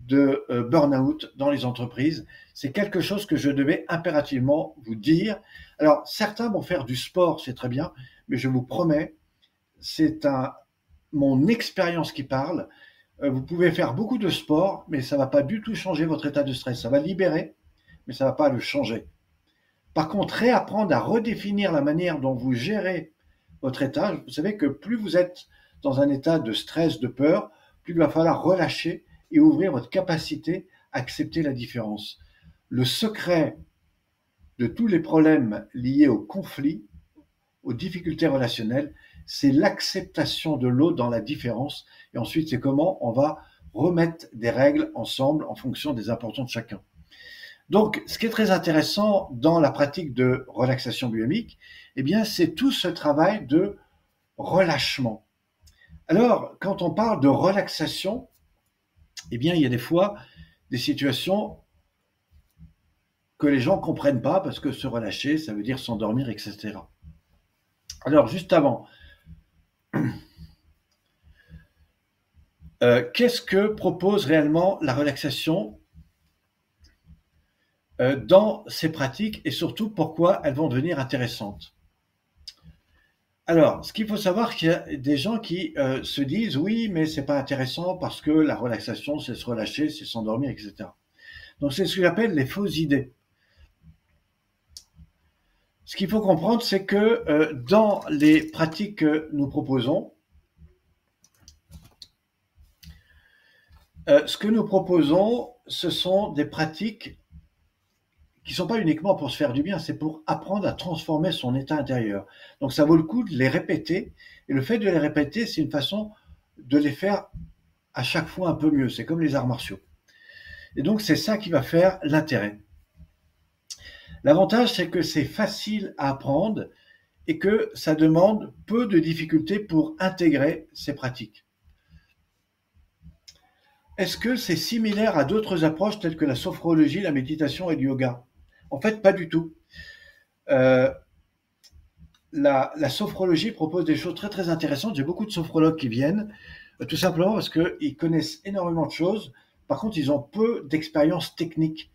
de burn-out dans les entreprises. C'est quelque chose que je devais impérativement vous dire. Alors, certains vont faire du sport, c'est très bien, mais je vous promets, c'est mon expérience qui parle. Vous pouvez faire beaucoup de sport, mais ça ne va pas du tout changer votre état de stress. Ça va libérer, mais ça ne va pas le changer. Par contre, réapprendre à redéfinir la manière dont vous gérez votre état. Vous savez que plus vous êtes dans un état de stress, de peur, plus il va falloir relâcher et ouvrir votre capacité à accepter la différence. Le secret de tous les problèmes liés au conflit, aux difficultés relationnelles, c'est l'acceptation de l'autre dans la différence. Et ensuite, c'est comment on va remettre des règles ensemble en fonction des importances de chacun. Donc, ce qui est très intéressant dans la pratique de relaxation biomique, eh bien, c'est tout ce travail de relâchement. Alors, quand on parle de relaxation, eh bien, il y a des fois des situations que les gens ne comprennent pas parce que se relâcher, ça veut dire s'endormir, etc. Alors, juste avant, qu'est-ce que propose réellement la relaxation dans ces pratiques et surtout pourquoi elles vont devenir intéressantes? Alors, ce qu'il faut savoir, qu'il y a des gens qui se disent oui, mais c'est pas intéressant parce que la relaxation, c'est se relâcher, c'est s'endormir, etc. Donc, c'est ce que j'appelle les fausses idées. Ce qu'il faut comprendre, c'est que dans les pratiques que nous proposons, ce que nous proposons, ce sont des pratiques qui ne sont pas uniquement pour se faire du bien, c'est pour apprendre à transformer son état intérieur. Donc ça vaut le coup de les répéter, et le fait de les répéter, c'est une façon de les faire à chaque fois un peu mieux. C'est comme les arts martiaux. Et donc c'est ça qui va faire l'intérêt. L'avantage, c'est que c'est facile à apprendre et que ça demande peu de difficultés pour intégrer ces pratiques. Est-ce que c'est similaire à d'autres approches telles que la sophrologie, la méditation et le yoga? En fait, pas du tout. Euh, la sophrologie propose des choses très très intéressantes. J'ai beaucoup de sophrologues qui viennent, tout simplement parce qu'ils connaissent énormément de choses. Par contre, ils ont peu d'expérience technique.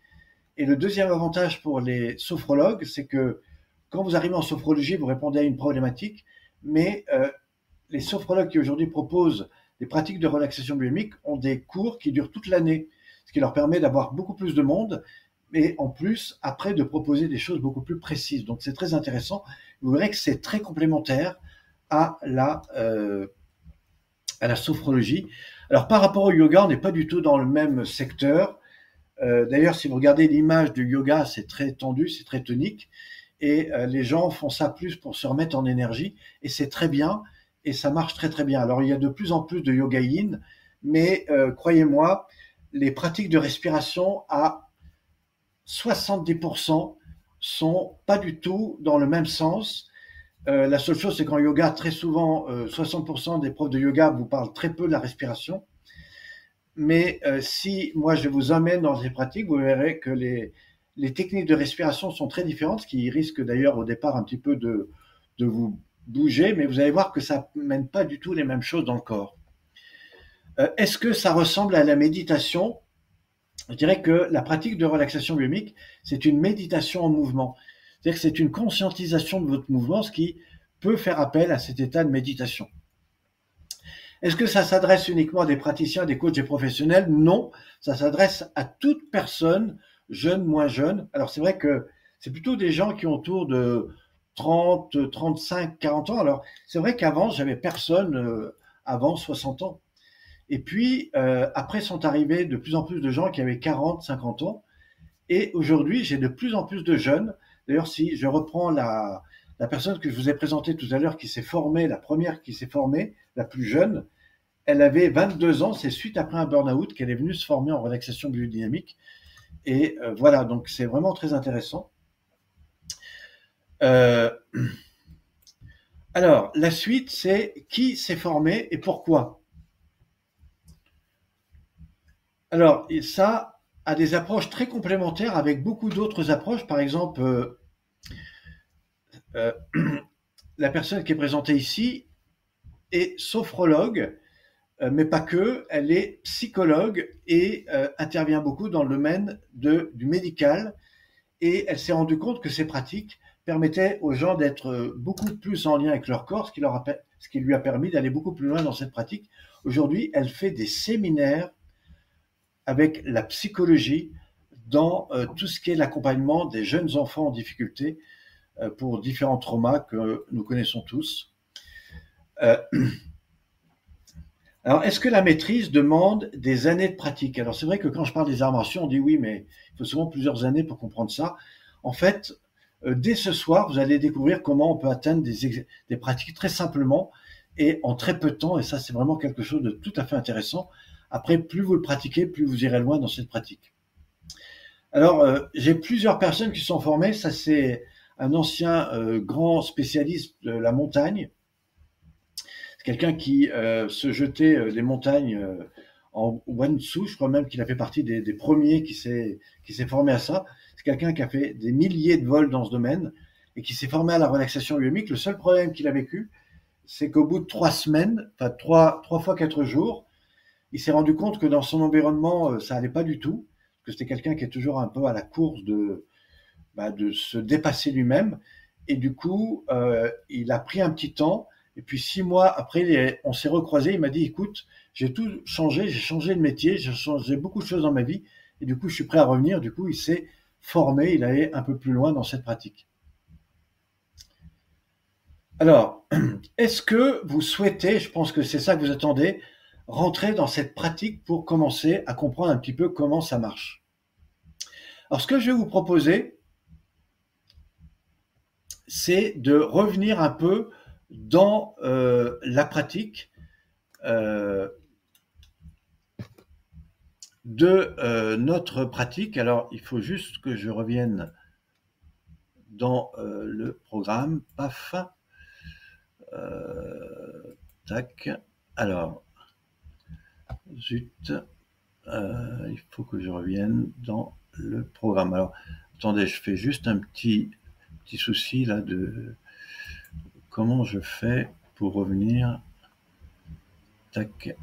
Et le deuxième avantage pour les sophrologues, c'est que quand vous arrivez en sophrologie, vous répondez à une problématique, mais les sophrologues qui aujourd'hui proposent des pratiques de relaxation biomique ont des cours qui durent toute l'année, ce qui leur permet d'avoir beaucoup plus de monde, mais en plus, après, de proposer des choses beaucoup plus précises. Donc c'est très intéressant. Vous verrez que c'est très complémentaire à la sophrologie. Alors par rapport au yoga, on n'est pas du tout dans le même secteur. D'ailleurs, si vous regardez l'image du yoga, c'est très tendu, c'est très tonique. Et les gens font ça plus pour se remettre en énergie. Et c'est très bien. Et ça marche très très bien. Alors il y a de plus en plus de yoga yin. Mais croyez-moi, les pratiques de respiration à 70% sont pas du tout dans le même sens. La seule chose, c'est qu'en yoga, très souvent, 60% des profs de yoga vous parlent très peu de la respiration. Mais si moi je vous emmène dans ces pratiques, vous verrez que les techniques de respiration sont très différentes, ce qui risque d'ailleurs au départ un petit peu de vous bouger, mais vous allez voir que ça ne mène pas du tout les mêmes choses dans le corps. Est-ce que ça ressemble à la méditation? Je dirais que la pratique de relaxation biomique, c'est une méditation en mouvement. C'est-à-dire que c'est une conscientisation de votre mouvement, ce qui peut faire appel à cet état de méditation. Est-ce que ça s'adresse uniquement à des praticiens, des coachs et professionnels? Non, ça s'adresse à toute personne, jeune, moins jeune. Alors c'est vrai que c'est plutôt des gens qui ont autour de 30, 35, 40 ans. Alors c'est vrai qu'avant, j'avais personne avant 60 ans. Et puis après sont arrivés de plus en plus de gens qui avaient 40, 50 ans. Et aujourd'hui, j'ai de plus en plus de jeunes. D'ailleurs, si je reprends la personne que je vous ai présentée tout à l'heure qui s'est formée, la première qui s'est formée, la plus jeune, elle avait 22 ans, c'est suite après un burn-out qu'elle est venue se former en relaxation biodynamique. Et voilà, donc c'est vraiment très intéressant. Euh, alors, la suite, c'est qui s'est formé et pourquoi. Alors, ça a des approches très complémentaires avec beaucoup d'autres approches. Par exemple, euh, la personne qui est présentée ici est sophrologue, mais pas que, elle est psychologue et intervient beaucoup dans le domaine du médical. Et elle s'est rendue compte que ces pratiques permettaient aux gens d'être beaucoup plus en lien avec leur corps, ce qui lui a permis d'aller beaucoup plus loin dans cette pratique. Aujourd'hui, elle fait des séminaires avec la psychologie dans tout ce qui est l'accompagnement des jeunes enfants en difficulté pour différents traumas que nous connaissons tous. Euh, Alors, est-ce que la maîtrise demande des années de pratique? Alors, c'est vrai que quand je parle des arts martiaux, on dit oui, mais il faut souvent plusieurs années pour comprendre ça. En fait, dès ce soir, vous allez découvrir comment on peut atteindre des pratiques très simplement et en très peu de temps. Et ça, c'est vraiment quelque chose de tout à fait intéressant. Après, plus vous le pratiquez, plus vous irez loin dans cette pratique. Alors, j'ai plusieurs personnes qui sont formées. Ça, c'est un ancien grand spécialiste de la montagne, quelqu'un qui se jetait des montagnes en one-dessous. Je crois même qu'il a fait partie des premiers qui s'est formé à ça. C'est quelqu'un qui a fait des milliers de vols dans ce domaine. et qui s'est formé à la relaxation yomique. Le seul problème qu'il a vécu, c'est qu'au bout de 3 semaines, enfin 3 fois 4 jours, il s'est rendu compte que dans son environnement, ça allait pas du tout, que c'était quelqu'un qui est toujours un peu à la course de se dépasser lui-même. Et du coup, il a pris un petit temps. Et puis 6 mois après, on s'est recroisés. Il m'a dit, écoute, j'ai tout changé, j'ai changé de métier, j'ai changé beaucoup de choses dans ma vie. Et du coup, je suis prêt à revenir. Du coup, il s'est formé, il allait un peu plus loin dans cette pratique. Alors, est-ce que vous souhaitez, je pense que c'est ça que vous attendez, rentrer dans cette pratique pour commencer à comprendre un petit peu comment ça marche? Alors, ce que je vais vous proposer, c'est de revenir un peu dans la pratique de notre pratique. Alors, il faut juste que je revienne dans le programme. Paf. Tac. Alors, zut. Il faut que je revienne dans le programme. Alors, attendez, je fais juste un petit souci là de comment je fais pour revenir. Tac.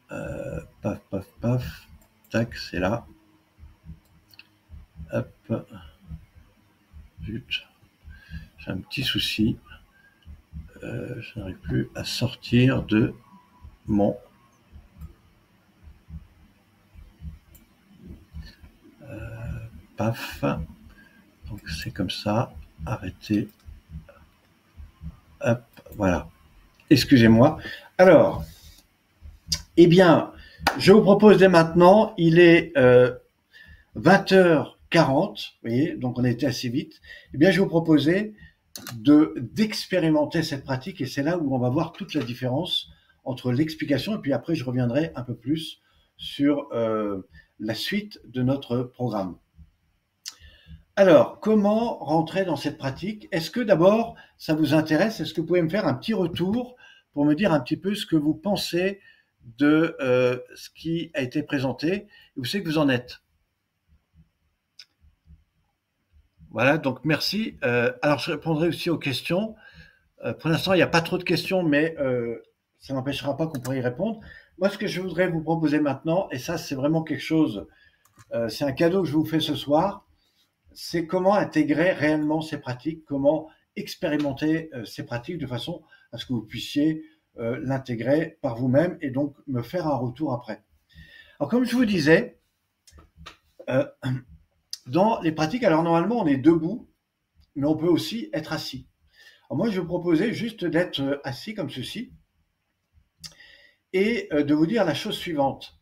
Paf, paf, paf. Tac, c'est là. Hop. Zut. J'ai un petit souci. Je n'arrive plus à sortir de mon paf. Donc c'est comme ça. Arrêtez. Hop, voilà. Excusez-moi. Alors, eh bien, je vous propose dès maintenant, il est 20h40, vous voyez, donc on a été assez vite. Eh bien, je vais vous proposer d'expérimenter cette pratique et c'est là où on va voir toute la différence entre l'explication et puis après je reviendrai un peu plus sur la suite de notre programme. Alors, comment rentrer dans cette pratique? Est-ce que d'abord ça vous intéresse? Est-ce que vous pouvez me faire un petit retour pour me dire un petit peu ce que vous pensez de ce qui a été présenté et où c'est que vous en êtes? Voilà, donc merci. Alors, je répondrai aussi aux questions. Pour l'instant, il n'y a pas trop de questions, mais ça n'empêchera pas qu'on pourrait y répondre. Moi, ce que je voudrais vous proposer maintenant, et ça, c'est vraiment quelque chose, c'est un cadeau que je vous fais ce soir, c'est comment intégrer réellement ces pratiques, comment expérimenter ces pratiques de façon à ce que vous puissiez l'intégrer par vous-même et donc me faire un retour après. Alors, comme je vous disais, dans les pratiques, alors normalement, on est debout, mais on peut aussi être assis. Alors moi, je vais vous proposer juste d'être assis comme ceci et de vous dire la chose suivante.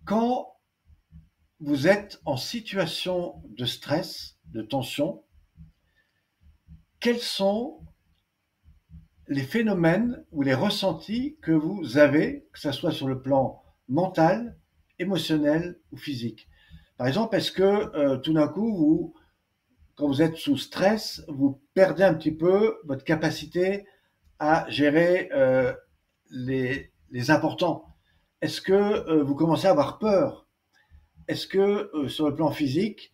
Quand vous êtes en situation de stress, de tension, quels sont les phénomènes ou les ressentis que vous avez, que ce soit sur le plan mental, émotionnel ou physique? Par exemple, est-ce que tout d'un coup, quand vous êtes sous stress, vous perdez un petit peu votre capacité à gérer les importants? Est-ce que vous commencez à avoir peur? Est-ce que sur le plan physique,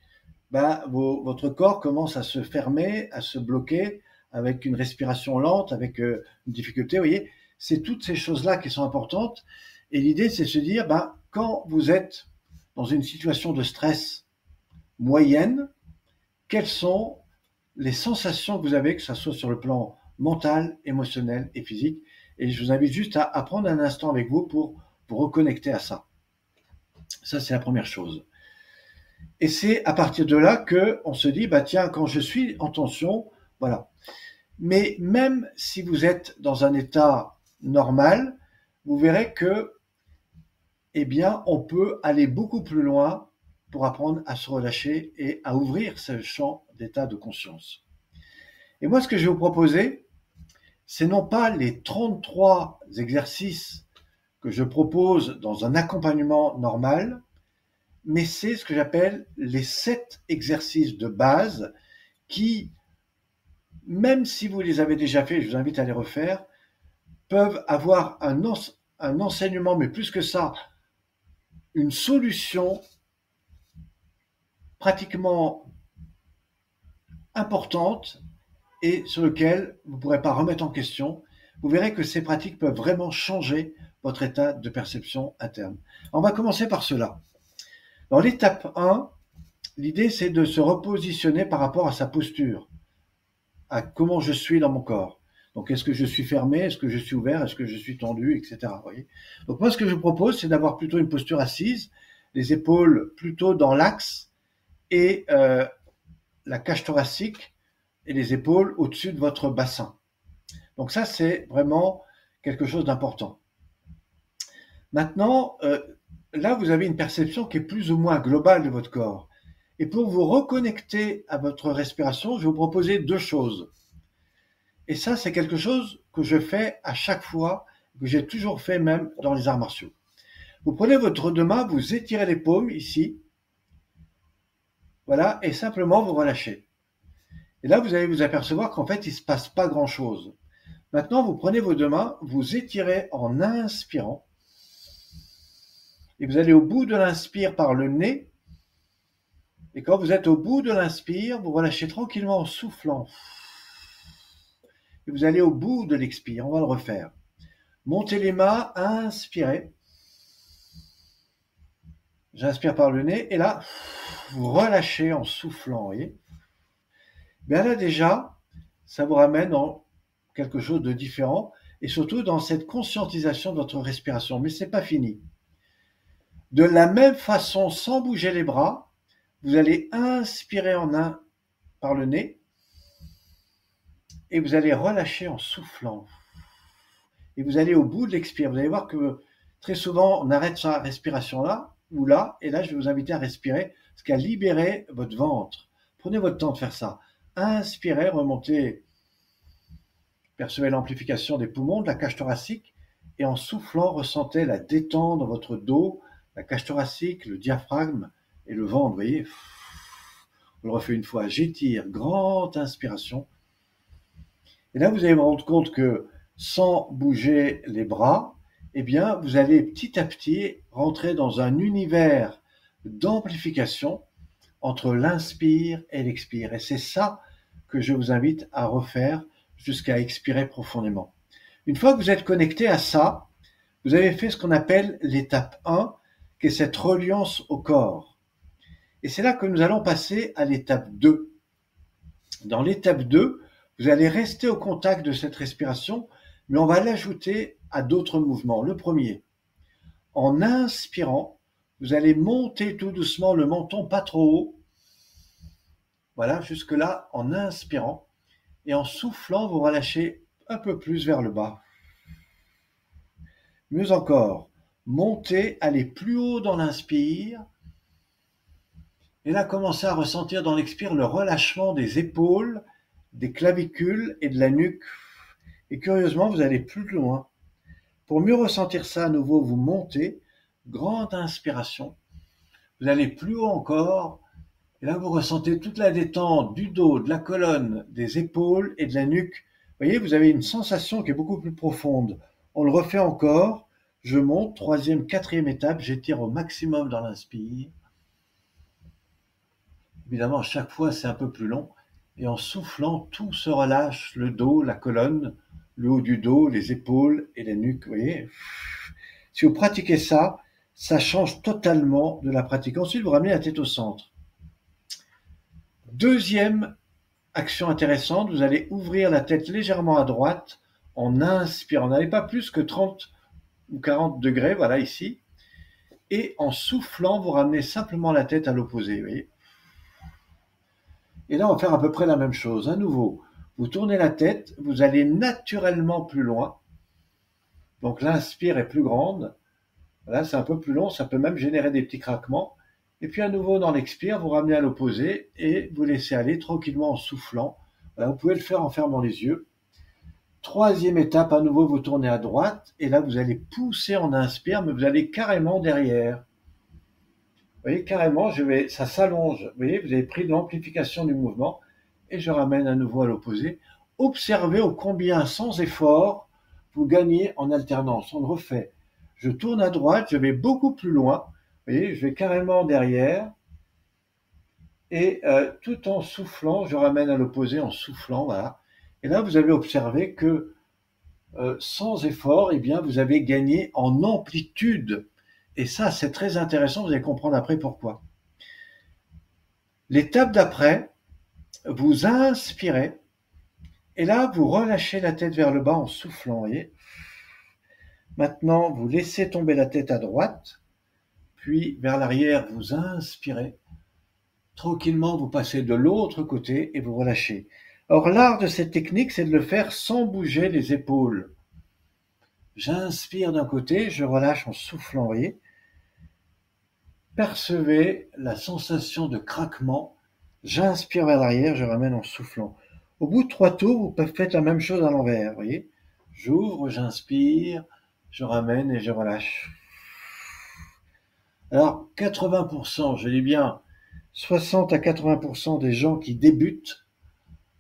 votre corps commence à se fermer, à se bloquer avec une respiration lente, avec une difficulté? Vous voyez, c'est toutes ces choses-là qui sont importantes. Et l'idée, c'est de se dire, quand vous êtes dans une situation de stress moyenne, quelles sont les sensations que vous avez, que ce soit sur le plan mental, émotionnel et physique. Et je vous invite juste à prendre un instant avec vous pour reconnecter à ça. Ça, c'est la première chose. Et c'est à partir de là qu'on se dit, tiens, quand je suis en tension, voilà. Mais même si vous êtes dans un état normal, vous verrez que, eh bien, on peut aller beaucoup plus loin pour apprendre à se relâcher et à ouvrir ce champ d'état de conscience. Et moi, ce que je vais vous proposer, c'est non pas les 33 exercices que je propose dans un accompagnement normal, mais c'est ce que j'appelle les 7 exercices de base qui, même si vous les avez déjà faits, je vous invite à les refaire, peuvent avoir un enseignement, mais plus que ça, une solution pratiquement importante et sur lequel vous ne pourrez pas remettre en question. Vous verrez que ces pratiques peuvent vraiment changer votre état de perception interne. On va commencer par cela. Dans l'étape 1, l'idée c'est de se repositionner par rapport à sa posture, à comment je suis dans mon corps. Donc est-ce que je suis fermé, est-ce que je suis ouvert, est-ce que je suis tendu, etc. Voyez. Donc moi ce que je propose c'est d'avoir plutôt une posture assise, les épaules plutôt dans l'axe et la cage thoracique et les épaules au-dessus de votre bassin. Donc ça, c'est vraiment quelque chose d'important. Maintenant, là, vous avez une perception qui est plus ou moins globale de votre corps. Et pour vous reconnecter à votre respiration, je vais vous proposer deux choses. Et ça, c'est quelque chose que je fais à chaque fois, que j'ai toujours fait même dans les arts martiaux. Vous prenez votre deux mains, vous étirez les paumes ici, voilà, et simplement vous relâchez. Et là, vous allez vous apercevoir qu'en fait, il ne se passe pas grand-chose. Maintenant, vous prenez vos deux mains, vous étirez en inspirant, et vous allez au bout de l'inspire par le nez, et quand vous êtes au bout de l'inspire, vous relâchez tranquillement en soufflant. Et vous allez au bout de l'expire, on va le refaire. Montez les mains, inspirez. J'inspire par le nez, et là, vous relâchez en soufflant, vous voyez. Bien là déjà, ça vous ramène dans quelque chose de différent, et surtout dans cette conscientisation de votre respiration. Mais ce n'est pas fini. De la même façon, sans bouger les bras, vous allez inspirer en un par le nez et vous allez relâcher en soufflant. Et vous allez au bout de l'expire. Vous allez voir que très souvent, on arrête sa respiration là ou là, et là, je vais vous inviter à respirer jusqu'à libérer votre ventre. Prenez votre temps de faire ça. Inspirez, remontez, percevez l'amplification des poumons, de la cage thoracique, et en soufflant, ressentez la détente dans votre dos, la cage thoracique, le diaphragme et le ventre, vous voyez. On le refait une fois, j'étire, grande inspiration. Et là, vous allez vous rendre compte que sans bouger les bras, eh bien, vous allez petit à petit rentrer dans un univers d'amplification entre l'inspire et l'expire. Et c'est ça que je vous invite à refaire jusqu'à expirer profondément. Une fois que vous êtes connecté à ça, vous avez fait ce qu'on appelle l'étape 1, qui est cette reliance au corps. Et c'est là que nous allons passer à l'étape 2. Dans l'étape 2, vous allez rester au contact de cette respiration, mais on va l'ajouter à d'autres mouvements. Le premier, en inspirant, vous allez monter tout doucement le menton, pas trop haut. Voilà, jusque-là, en inspirant. Et en soufflant, vous relâchez un peu plus vers le bas. Mieux encore, montez, allez plus haut dans l'inspire. Et là, commencez à ressentir dans l'expire le relâchement des épaules, des clavicules et de la nuque. Et curieusement, vous allez plus loin. Pour mieux ressentir ça à nouveau, vous montez, grande inspiration. Vous allez plus haut encore. Et là, vous ressentez toute la détente du dos, de la colonne, des épaules et de la nuque. Vous voyez, vous avez une sensation qui est beaucoup plus profonde. On le refait encore. Je monte, troisième, quatrième étape. J'étire au maximum dans l'inspire. Évidemment, à chaque fois, c'est un peu plus long. Et en soufflant, tout se relâche, le dos, la colonne, le haut du dos, les épaules et la nuque. Vous voyez, si vous pratiquez ça, ça change totalement de la pratique. Ensuite, vous ramenez la tête au centre. Deuxième action intéressante, vous allez ouvrir la tête légèrement à droite en inspirant. N'allez pas plus que 30 ou 40 degrés, voilà ici. Et en soufflant, vous ramenez simplement la tête à l'opposé. Vous voyez. Et là, on va faire à peu près la même chose. À nouveau, vous tournez la tête, vous allez naturellement plus loin. Donc l'inspire est plus grande. Là, c'est un peu plus long, ça peut même générer des petits craquements. Et puis à nouveau, dans l'expire, vous ramenez à l'opposé et vous laissez aller tranquillement en soufflant. Voilà, vous pouvez le faire en fermant les yeux. Troisième étape, à nouveau, vous tournez à droite. Et là, vous allez pousser en inspire, mais vous allez carrément derrière. Vous voyez, carrément, ça s'allonge. Vous voyez, vous avez pris de l'amplification du mouvement. Et je ramène à nouveau à l'opposé. Observez au combien, sans effort, vous gagnez en alternance. On le refait. Je tourne à droite, je vais beaucoup plus loin. Vous voyez, je vais carrément derrière. Et tout en soufflant, je ramène à l'opposé en soufflant, voilà. Et là, vous avez observé que sans effort, eh bien, vous avez gagné en amplitude. Et ça, c'est très intéressant, vous allez comprendre après pourquoi. L'étape d'après, vous inspirez, et là, vous relâchez la tête vers le bas en soufflant, voyez. Maintenant, vous laissez tomber la tête à droite, puis vers l'arrière, vous inspirez. Tranquillement, vous passez de l'autre côté et vous relâchez. Or, l'art de cette technique, c'est de le faire sans bouger les épaules. J'inspire d'un côté, je relâche en soufflant, voyez. Percevez la sensation de craquement. J'inspire vers l'arrière, je ramène en soufflant. Au bout de 3 tours, vous faites la même chose à l'envers, voyez. J'ouvre, j'inspire, je ramène et je relâche. Alors, 80%, je dis bien 60 à 80% des gens qui débutent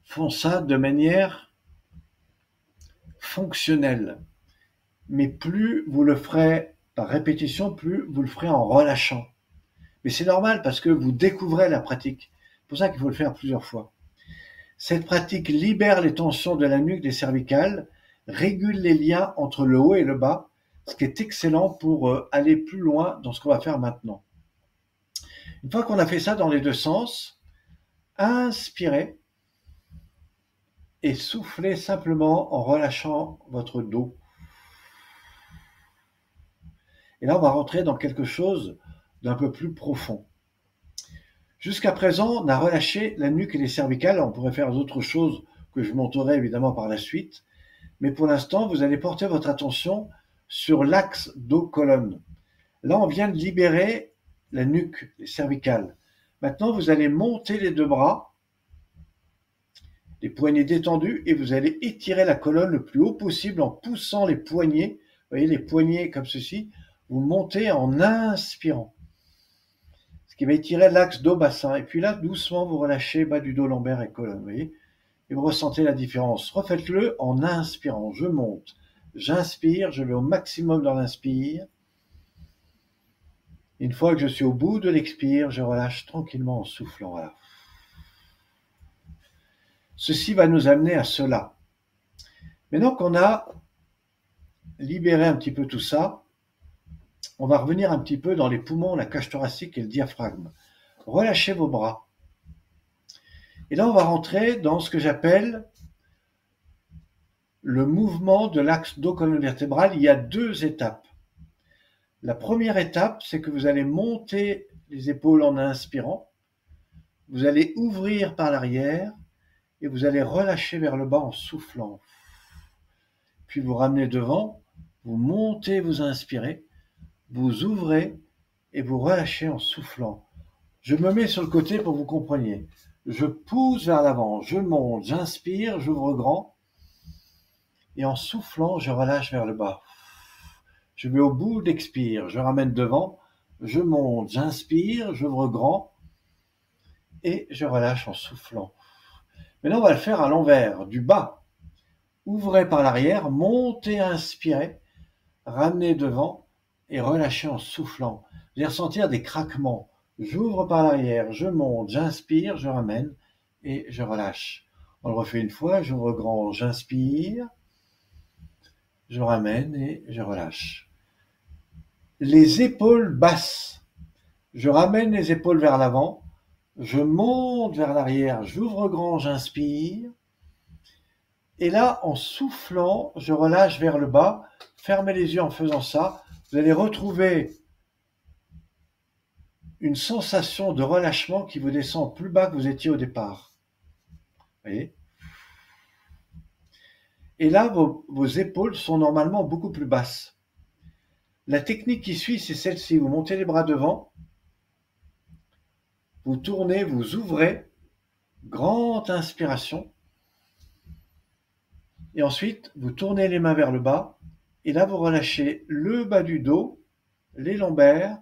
font ça de manière fonctionnelle. Mais plus vous le ferez par répétition, plus vous le ferez en relâchant. Mais c'est normal parce que vous découvrez la pratique. C'est pour ça qu'il faut le faire plusieurs fois. Cette pratique libère les tensions de la nuque, des cervicales, régule les liens entre le haut et le bas, ce qui est excellent pour aller plus loin dans ce qu'on va faire maintenant. Une fois qu'on a fait ça dans les deux sens, inspirez et soufflez simplement en relâchant votre dos. Et là, on va rentrer dans quelque chose d'un peu plus profond. Jusqu'à présent, on a relâché la nuque et les cervicales. On pourrait faire d'autres choses que je montrerai évidemment par la suite. Mais pour l'instant, vous allez porter votre attention sur l'axe dos-colonne. Là, on vient de libérer la nuque, les cervicales. Maintenant, vous allez monter les deux bras, les poignets détendus, et vous allez étirer la colonne le plus haut possible en poussant les poignets. Vous voyez, les poignets comme ceci. Vous montez en inspirant, ce qui va étirer l'axe dos-bassin. Et puis là, doucement, vous relâchez bas du dos, lombaire et colonne. Vous voyez, et vous ressentez la différence. Refaites-le en inspirant. Je monte, j'inspire, je vais au maximum dans l'inspire. Une fois que je suis au bout de l'expire, je relâche tranquillement en soufflant. Voilà. Ceci va nous amener à cela. Maintenant qu'on a libéré un petit peu tout ça, on va revenir un petit peu dans les poumons, la cage thoracique et le diaphragme. Relâchez vos bras. Et là, on va rentrer dans ce que j'appelle le mouvement de l'axe dos-colonne vertébrale. Il y a 2 étapes. La première étape, c'est que vous allez monter les épaules en inspirant. Vous allez ouvrir par l'arrière et vous allez relâcher vers le bas en soufflant. Puis vous ramenez devant, vous montez, vous inspirez, vous ouvrez et vous relâchez en soufflant. Je me mets sur le côté pour que vous compreniez. Je pousse vers l'avant, je monte, j'inspire, j'ouvre grand et en soufflant, je relâche vers le bas. Je vais au bout d'expire, je ramène devant, je monte, j'inspire, j'ouvre grand et je relâche en soufflant. Maintenant, on va le faire à l'envers, du bas. Ouvrez par l'arrière, montez, inspirez, ramenez devant et relâchez en soufflant. Vous allez ressentir des craquements. J'ouvre par l'arrière, je monte, j'inspire, je ramène et je relâche. On le refait une fois, j'ouvre grand, j'inspire, je ramène et je relâche. Les épaules basses. Je ramène les épaules vers l'avant, je monte vers l'arrière, j'ouvre grand, j'inspire. Et là, en soufflant, je relâche vers le bas. Fermez les yeux en faisant ça. Vous allez retrouver une sensation de relâchement qui vous descend plus bas que vous étiez au départ. Vous voyez ? Et là, vos épaules sont normalement beaucoup plus basses. La technique qui suit, c'est celle-ci. Vous montez les bras devant, vous tournez, vous ouvrez, grande inspiration. Et ensuite, vous tournez les mains vers le bas. Et là, vous relâchez le bas du dos, les lombaires,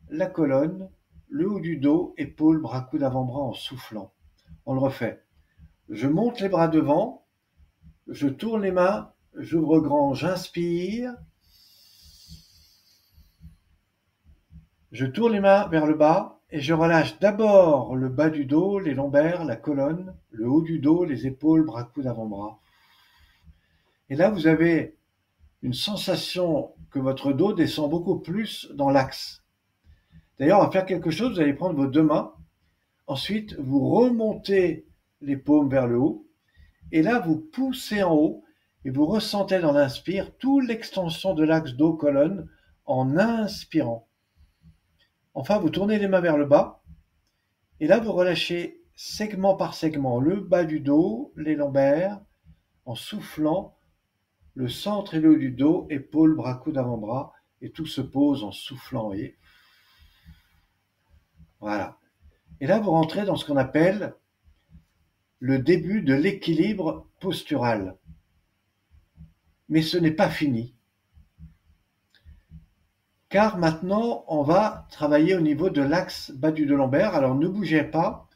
la colonne, le haut du dos, épaules, bras, coude, avant-bras en soufflant. On le refait. Je monte les bras devant, je tourne les mains, j'ouvre grand, j'inspire. Je tourne les mains vers le bas Et je relâche d'abord le bas du dos, les lombaires, la colonne, le haut du dos, les épaules, bras, coudes, avant-bras. Et là, vous avez une sensation que votre dos descend beaucoup plus dans l'axe. D'ailleurs, on va faire quelque chose, vous allez prendre vos deux mains, ensuite vous remontez les paumes vers le haut, et là vous poussez en haut, et vous ressentez dans l'inspire toute l'extension de l'axe dos-colonne en inspirant. Enfin, vous tournez les mains vers le bas, et là vous relâchez segment par segment le bas du dos, les lombaires, en soufflant le centre et le haut du dos, épaules, bras, coudes, avant-bras, et tout se pose en soufflant, et voilà. Et là, vous rentrez dans ce qu'on appelle le début de l'équilibre postural. Mais ce n'est pas fini. Car maintenant, on va travailler au niveau de l'axe bas du dos lombaire. Alors ne bougez pas,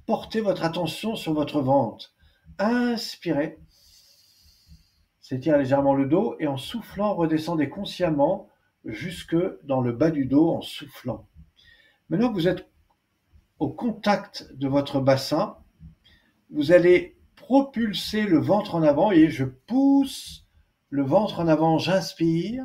portez votre attention sur votre ventre. Inspirez, s'étire légèrement le dos et en soufflant, redescendez consciemment jusque dans le bas du dos en soufflant. Maintenant que vous êtes au contact de votre bassin, vous allez propulser le ventre en avant et je pousse le ventre en avant, j'inspire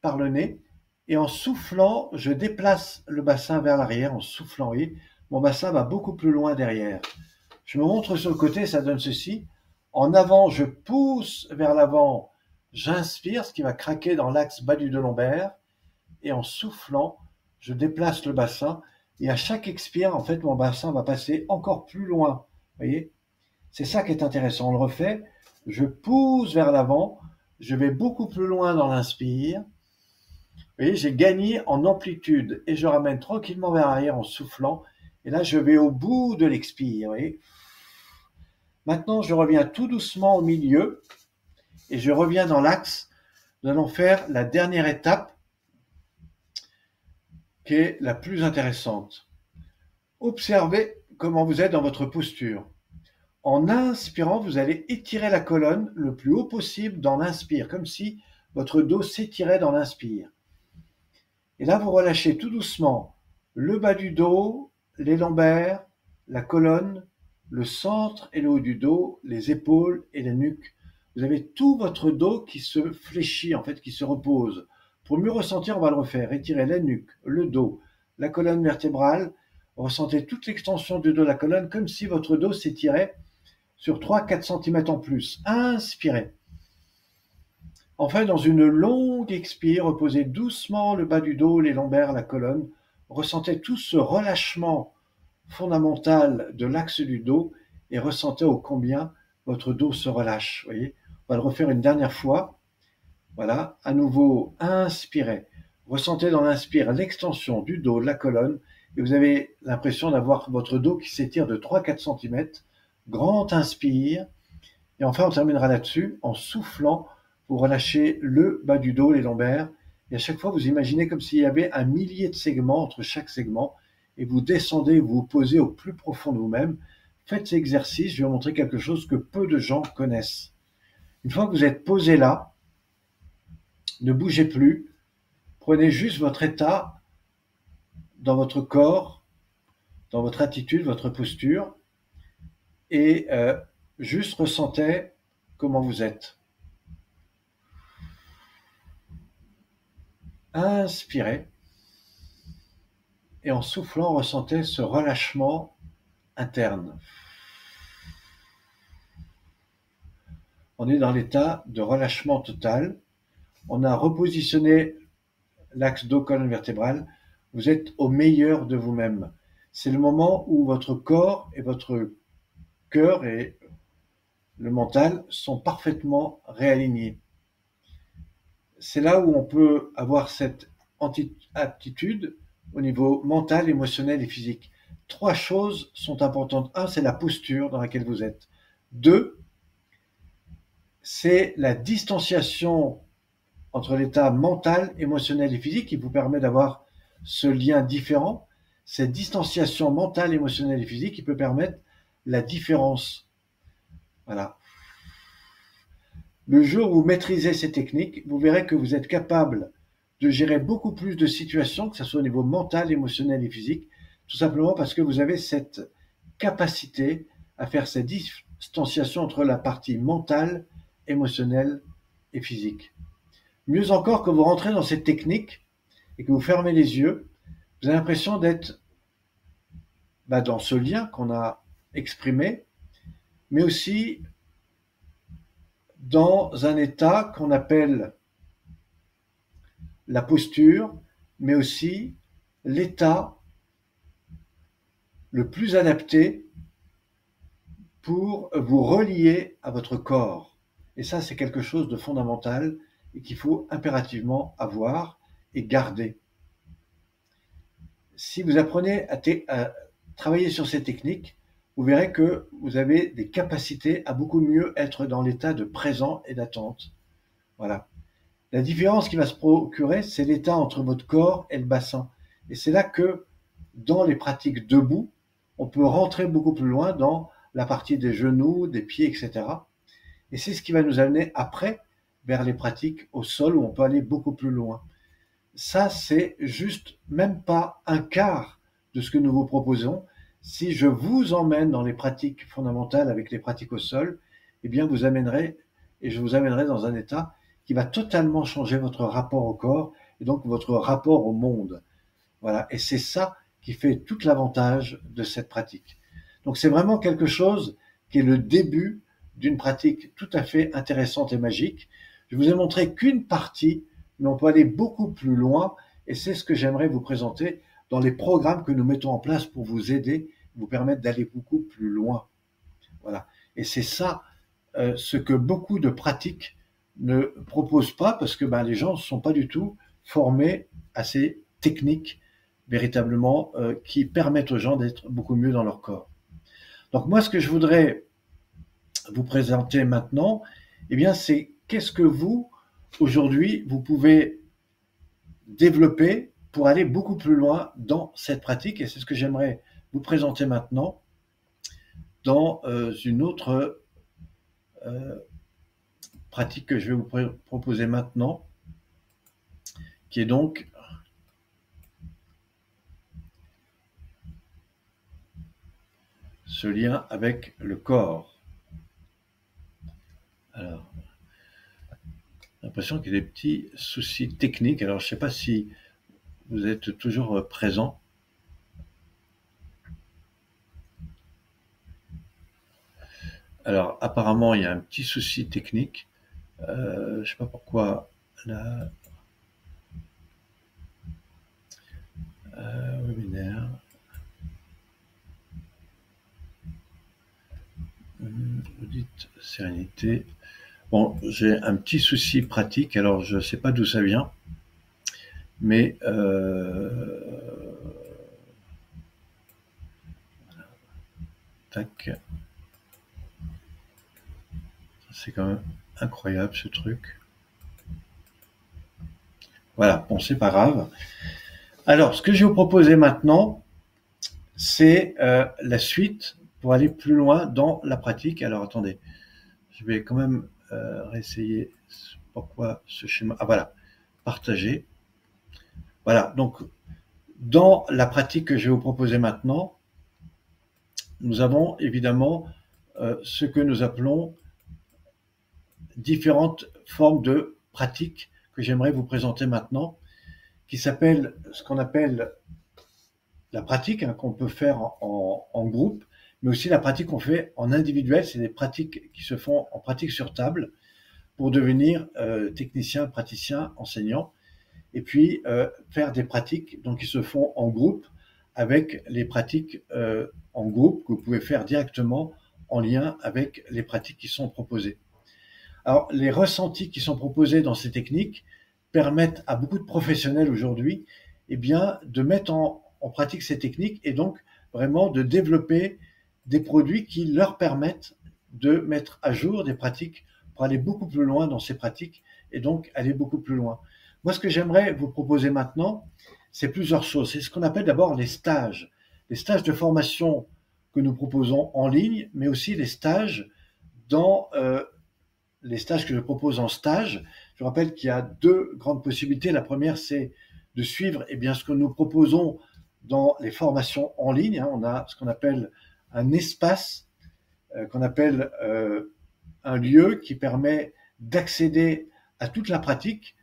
par le nez et en soufflant, je déplace le bassin vers l'arrière en soufflant et mon bassin va beaucoup plus loin derrière. Je me montre sur le côté, ça donne ceci. En avant, je pousse vers l'avant, j'inspire, ce qui va craquer dans l'axe bas du dos lombaire et en soufflant, je déplace le bassin et à chaque expire, en fait, mon bassin va passer encore plus loin. Vous voyez, c'est ça qui est intéressant. On le refait. Je pousse vers l'avant. Je vais beaucoup plus loin dans l'inspire. Vous voyez, j'ai gagné en amplitude et je ramène tranquillement vers l'arrière en soufflant. Et là, je vais au bout de l'expire. Vous voyez. Maintenant, je reviens tout doucement au milieu et je reviens dans l'axe. Nous allons faire la dernière étape qui est la plus intéressante. Observez comment vous êtes dans votre posture. En inspirant, vous allez étirer la colonne le plus haut possible dans l'inspire, comme si votre dos s'étirait dans l'inspire. Et là, vous relâchez tout doucement le bas du dos, les lombaires, la colonne, le centre et le haut du dos, les épaules et la nuque. Vous avez tout votre dos qui se fléchit, en fait, qui se repose. Pour mieux ressentir, on va le refaire. Étirez la nuque, le dos, la colonne vertébrale. Ressentez toute l'extension du dos de la colonne comme si votre dos s'étirait sur 3-4 cm en plus. Inspirez. Enfin, dans une longue expire, reposez doucement le bas du dos, les lombaires, la colonne. Ressentez tout ce relâchement fondamental de l'axe du dos et ressentez ô combien votre dos se relâche. Voyez, on va le refaire une dernière fois. Voilà, à nouveau, inspirez. Ressentez dans l'inspire l'extension du dos, de la colonne, et vous avez l'impression d'avoir votre dos qui s'étire de 3-4 cm. Grand inspire. Et enfin, on terminera là-dessus en soufflant. Vous relâchez le bas du dos, les lombaires. Et à chaque fois, vous imaginez comme s'il y avait un millier de segments entre chaque segment. Et vous descendez, vous vous posez au plus profond de vous-même. Faites cet exercice. Je vais vous montrer quelque chose que peu de gens connaissent. Une fois que vous êtes posé là, ne bougez plus. Prenez juste votre état dans votre corps, dans votre attitude, votre posture. Et juste ressentez comment vous êtes. Inspirez et en soufflant, ressentez ce relâchement interne. On est dans l'état de relâchement total. On a repositionné l'axe dos-colonne vertébrale. Vous êtes au meilleur de vous-même. C'est le moment où votre corps et votre cœur et le mental sont parfaitement réalignés. C'est là où on peut avoir cette aptitude au niveau mental, émotionnel et physique. 3 choses sont importantes. 1, c'est la posture dans laquelle vous êtes. 2, c'est la distanciation entre l'état mental, émotionnel et physique qui vous permet d'avoir ce lien différent. Cette distanciation mentale, émotionnelle et physique qui peut permettre la différence. Voilà. Le jour où vous maîtrisez ces techniques, vous verrez que vous êtes capable de gérer beaucoup plus de situations, que ce soit au niveau mental, émotionnel et physique, tout simplement parce que vous avez cette capacité à faire cette distanciation entre la partie mentale, émotionnelle et physique. Mieux encore, quand vous rentrez dans cette technique et que vous fermez les yeux, vous avez l'impression d'être dans ce lien qu'on a exprimé, mais aussi dans un état qu'on appelle la posture, mais aussi l'état le plus adapté pour vous relier à votre corps. Et ça, c'est quelque chose de fondamental et qu'il faut impérativement avoir et garder. Si vous apprenez à travailler sur ces techniques, vous verrez que vous avez des capacités à beaucoup mieux être dans l'état de présent et d'attente. Voilà. La différence qui va se procurer, c'est l'état entre votre corps et le bassin. Et c'est là que, dans les pratiques debout, on peut rentrer beaucoup plus loin dans la partie des genoux, des pieds, etc. Et c'est ce qui va nous amener après vers les pratiques au sol où on peut aller beaucoup plus loin. Ça, c'est juste même pas un quart de ce que nous vous proposons. Si je vous emmène dans les pratiques fondamentales avec les pratiques au sol, eh bien, je vous amènerai dans un état qui va totalement changer votre rapport au corps et donc votre rapport au monde. Voilà. Et c'est ça qui fait tout l'avantage de cette pratique. Donc, c'est vraiment quelque chose qui est le début d'une pratique tout à fait intéressante et magique. Je vous ai montré qu'une partie, mais on peut aller beaucoup plus loin et c'est ce que j'aimerais vous présenter dans les programmes que nous mettons en place pour vous aider, vous permettre d'aller beaucoup plus loin. Voilà. Et c'est ça ce que beaucoup de pratiques ne proposent pas parce que les gens ne sont pas du tout formés à ces techniques véritablement qui permettent aux gens d'être beaucoup mieux dans leur corps. Donc moi, ce que je voudrais vous présenter maintenant, eh bien, c'est qu'est-ce que vous, aujourd'hui, vous pouvez développer pour aller beaucoup plus loin dans cette pratique. Et c'est ce que j'aimerais vous présenter maintenant dans une autre pratique que je vais vous proposer maintenant, qui est donc ce lien avec le corps. Alors, j'ai l'impression qu'il y a des petits soucis techniques. Alors, je ne sais pas si vous êtes toujours présent. Alors, apparemment, il y a un petit souci technique. Je ne sais pas pourquoi la webinaire. Audit sérénité. Bon, j'ai un petit souci pratique, alors je ne sais pas d'où ça vient, mais tac. C'est quand même incroyable ce truc. Voilà, bon, c'est pas grave. Alors, ce que je vais vous proposer maintenant, c'est la suite pour aller plus loin dans la pratique. Alors, attendez, je vais quand même réessayer pourquoi ce schéma. Ah, voilà, partager. Voilà, donc, dans la pratique que je vais vous proposer maintenant, nous avons évidemment ce que nous appelons différentes formes de pratiques que j'aimerais vous présenter maintenant, qui s'appelle ce qu'on appelle la pratique qu'on peut faire en groupe, mais aussi la pratique qu'on fait en individuel. C'est des pratiques qui se font en pratique sur table pour devenir technicien, praticien, enseignant, et puis faire des pratiques donc qui se font en groupe avec les pratiques en groupe que vous pouvez faire directement en lien avec les pratiques qui sont proposées. Alors, les ressentis qui sont proposés dans ces techniques permettent à beaucoup de professionnels aujourd'hui de mettre en pratique ces techniques et donc vraiment de développer des produits qui leur permettent de mettre à jour des pratiques pour aller beaucoup plus loin dans ces pratiques et donc aller beaucoup plus loin. Moi, ce que j'aimerais vous proposer maintenant, c'est plusieurs choses. C'est ce qu'on appelle d'abord les stages de formation que nous proposons en ligne, mais aussi les stages que je propose en stage. Je Je rappelle qu'il y a deux grandes possibilités. La première, c'est de suivre ce que nous proposons dans les formations en ligne. On a ce qu'on appelle un espace, qu'on appelle un lieu qui permet d'accéder à toute la pratique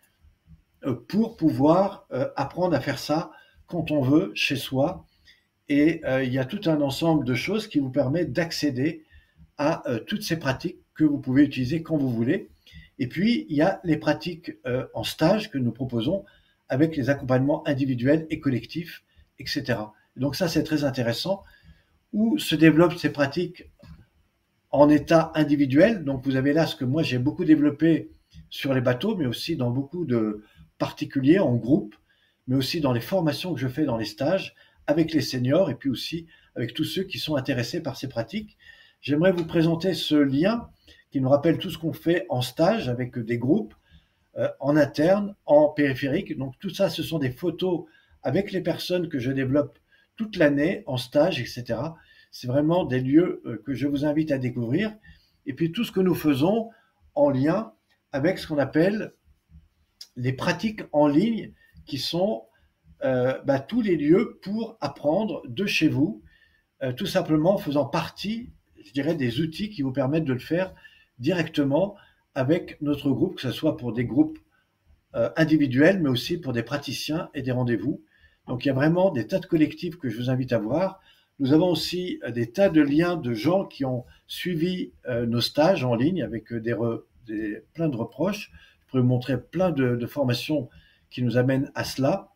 pour pouvoir apprendre à faire ça quand on veut, chez soi. Et il y a tout un ensemble de choses qui vous permettent d'accéder à toutes ces pratiques que vous pouvez utiliser quand vous voulez. Et puis, il y a les pratiques en stage que nous proposons avec les accompagnements individuels et collectifs, etc. Donc ça, c'est très intéressant, où se développent ces pratiques en état individuel. Donc vous avez là ce que moi j'ai beaucoup développé sur les bateaux, mais aussi dans beaucoup de particuliers, en groupe, mais aussi dans les formations que je fais dans les stages, avec les seniors et puis aussi avec tous ceux qui sont intéressés par ces pratiques. J'aimerais vous présenter ce lien qui nous rappelle tout ce qu'on fait en stage avec des groupes, en interne, en périphérique. Donc tout ça, ce sont des photos avec les personnes que je développe toute l'année en stage, etc. C'est vraiment des lieux que je vous invite à découvrir. Et puis tout ce que nous faisons en lien avec ce qu'on appelle les pratiques en ligne, qui sont tous les lieux pour apprendre de chez vous, tout simplement faisant partie, je dirais, des outils qui vous permettent de le faire directement avec notre groupe, que ce soit pour des groupes individuels, mais aussi pour des praticiens et des rendez-vous. Donc il y a vraiment des tas de collectifs que je vous invite à voir. Nous avons aussi des tas de liens de gens qui ont suivi nos stages en ligne avec plein de reproches. Je pourrais vous montrer plein de formations qui nous amènent à cela.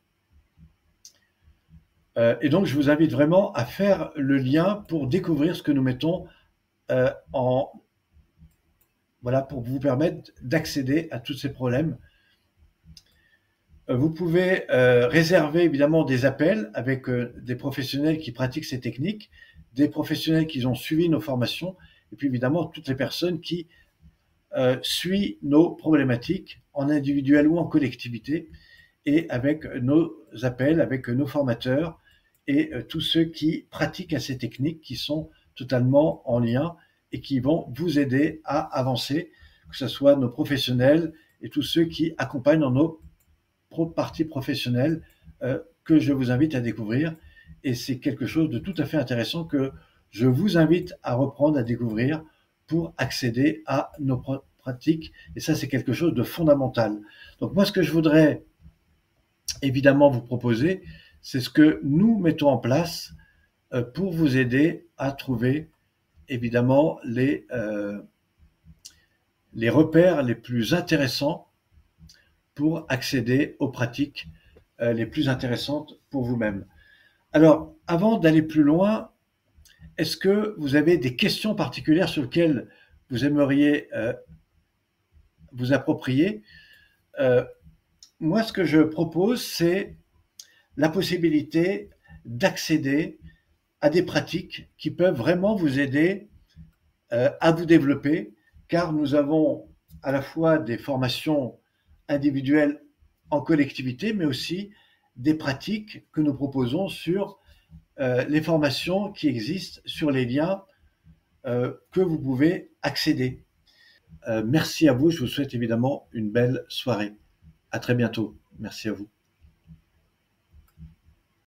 Et donc, je vous invite vraiment à faire le lien pour découvrir ce que nous mettons pour vous permettre d'accéder à tous ces problèmes. Vous pouvez réserver évidemment des appels avec des professionnels qui pratiquent ces techniques, des professionnels qui ont suivi nos formations, et puis évidemment toutes les personnes qui suivent nos problématiques en individuel ou en collectivité, et avec nos appels, avec nos formateurs et tous ceux qui pratiquent ces techniques qui sont totalement en lien et qui vont vous aider à avancer, que ce soit nos professionnels et tous ceux qui accompagnent dans nos partie professionnelle que je vous invite à découvrir. Et c'est quelque chose de tout à fait intéressant que je vous invite à reprendre, à découvrir pour accéder à nos pratiques. Et ça, c'est quelque chose de fondamental. Donc moi, ce que je voudrais évidemment vous proposer, c'est ce que nous mettons en place pour vous aider à trouver évidemment les repères les plus intéressants pour accéder aux pratiques les plus intéressantes pour vous-même. Alors, avant d'aller plus loin, est-ce que vous avez des questions particulières sur lesquelles vous aimeriez vous approprier? Moi, ce que je propose, c'est la possibilité d'accéder à des pratiques qui peuvent vraiment vous aider à vous développer, car nous avons à la fois des formations individuelles en collectivité, mais aussi des pratiques que nous proposons sur les formations qui existent sur les liens que vous pouvez accéder. Merci à vous, je vous souhaite évidemment une belle soirée. À très bientôt. Merci à vous.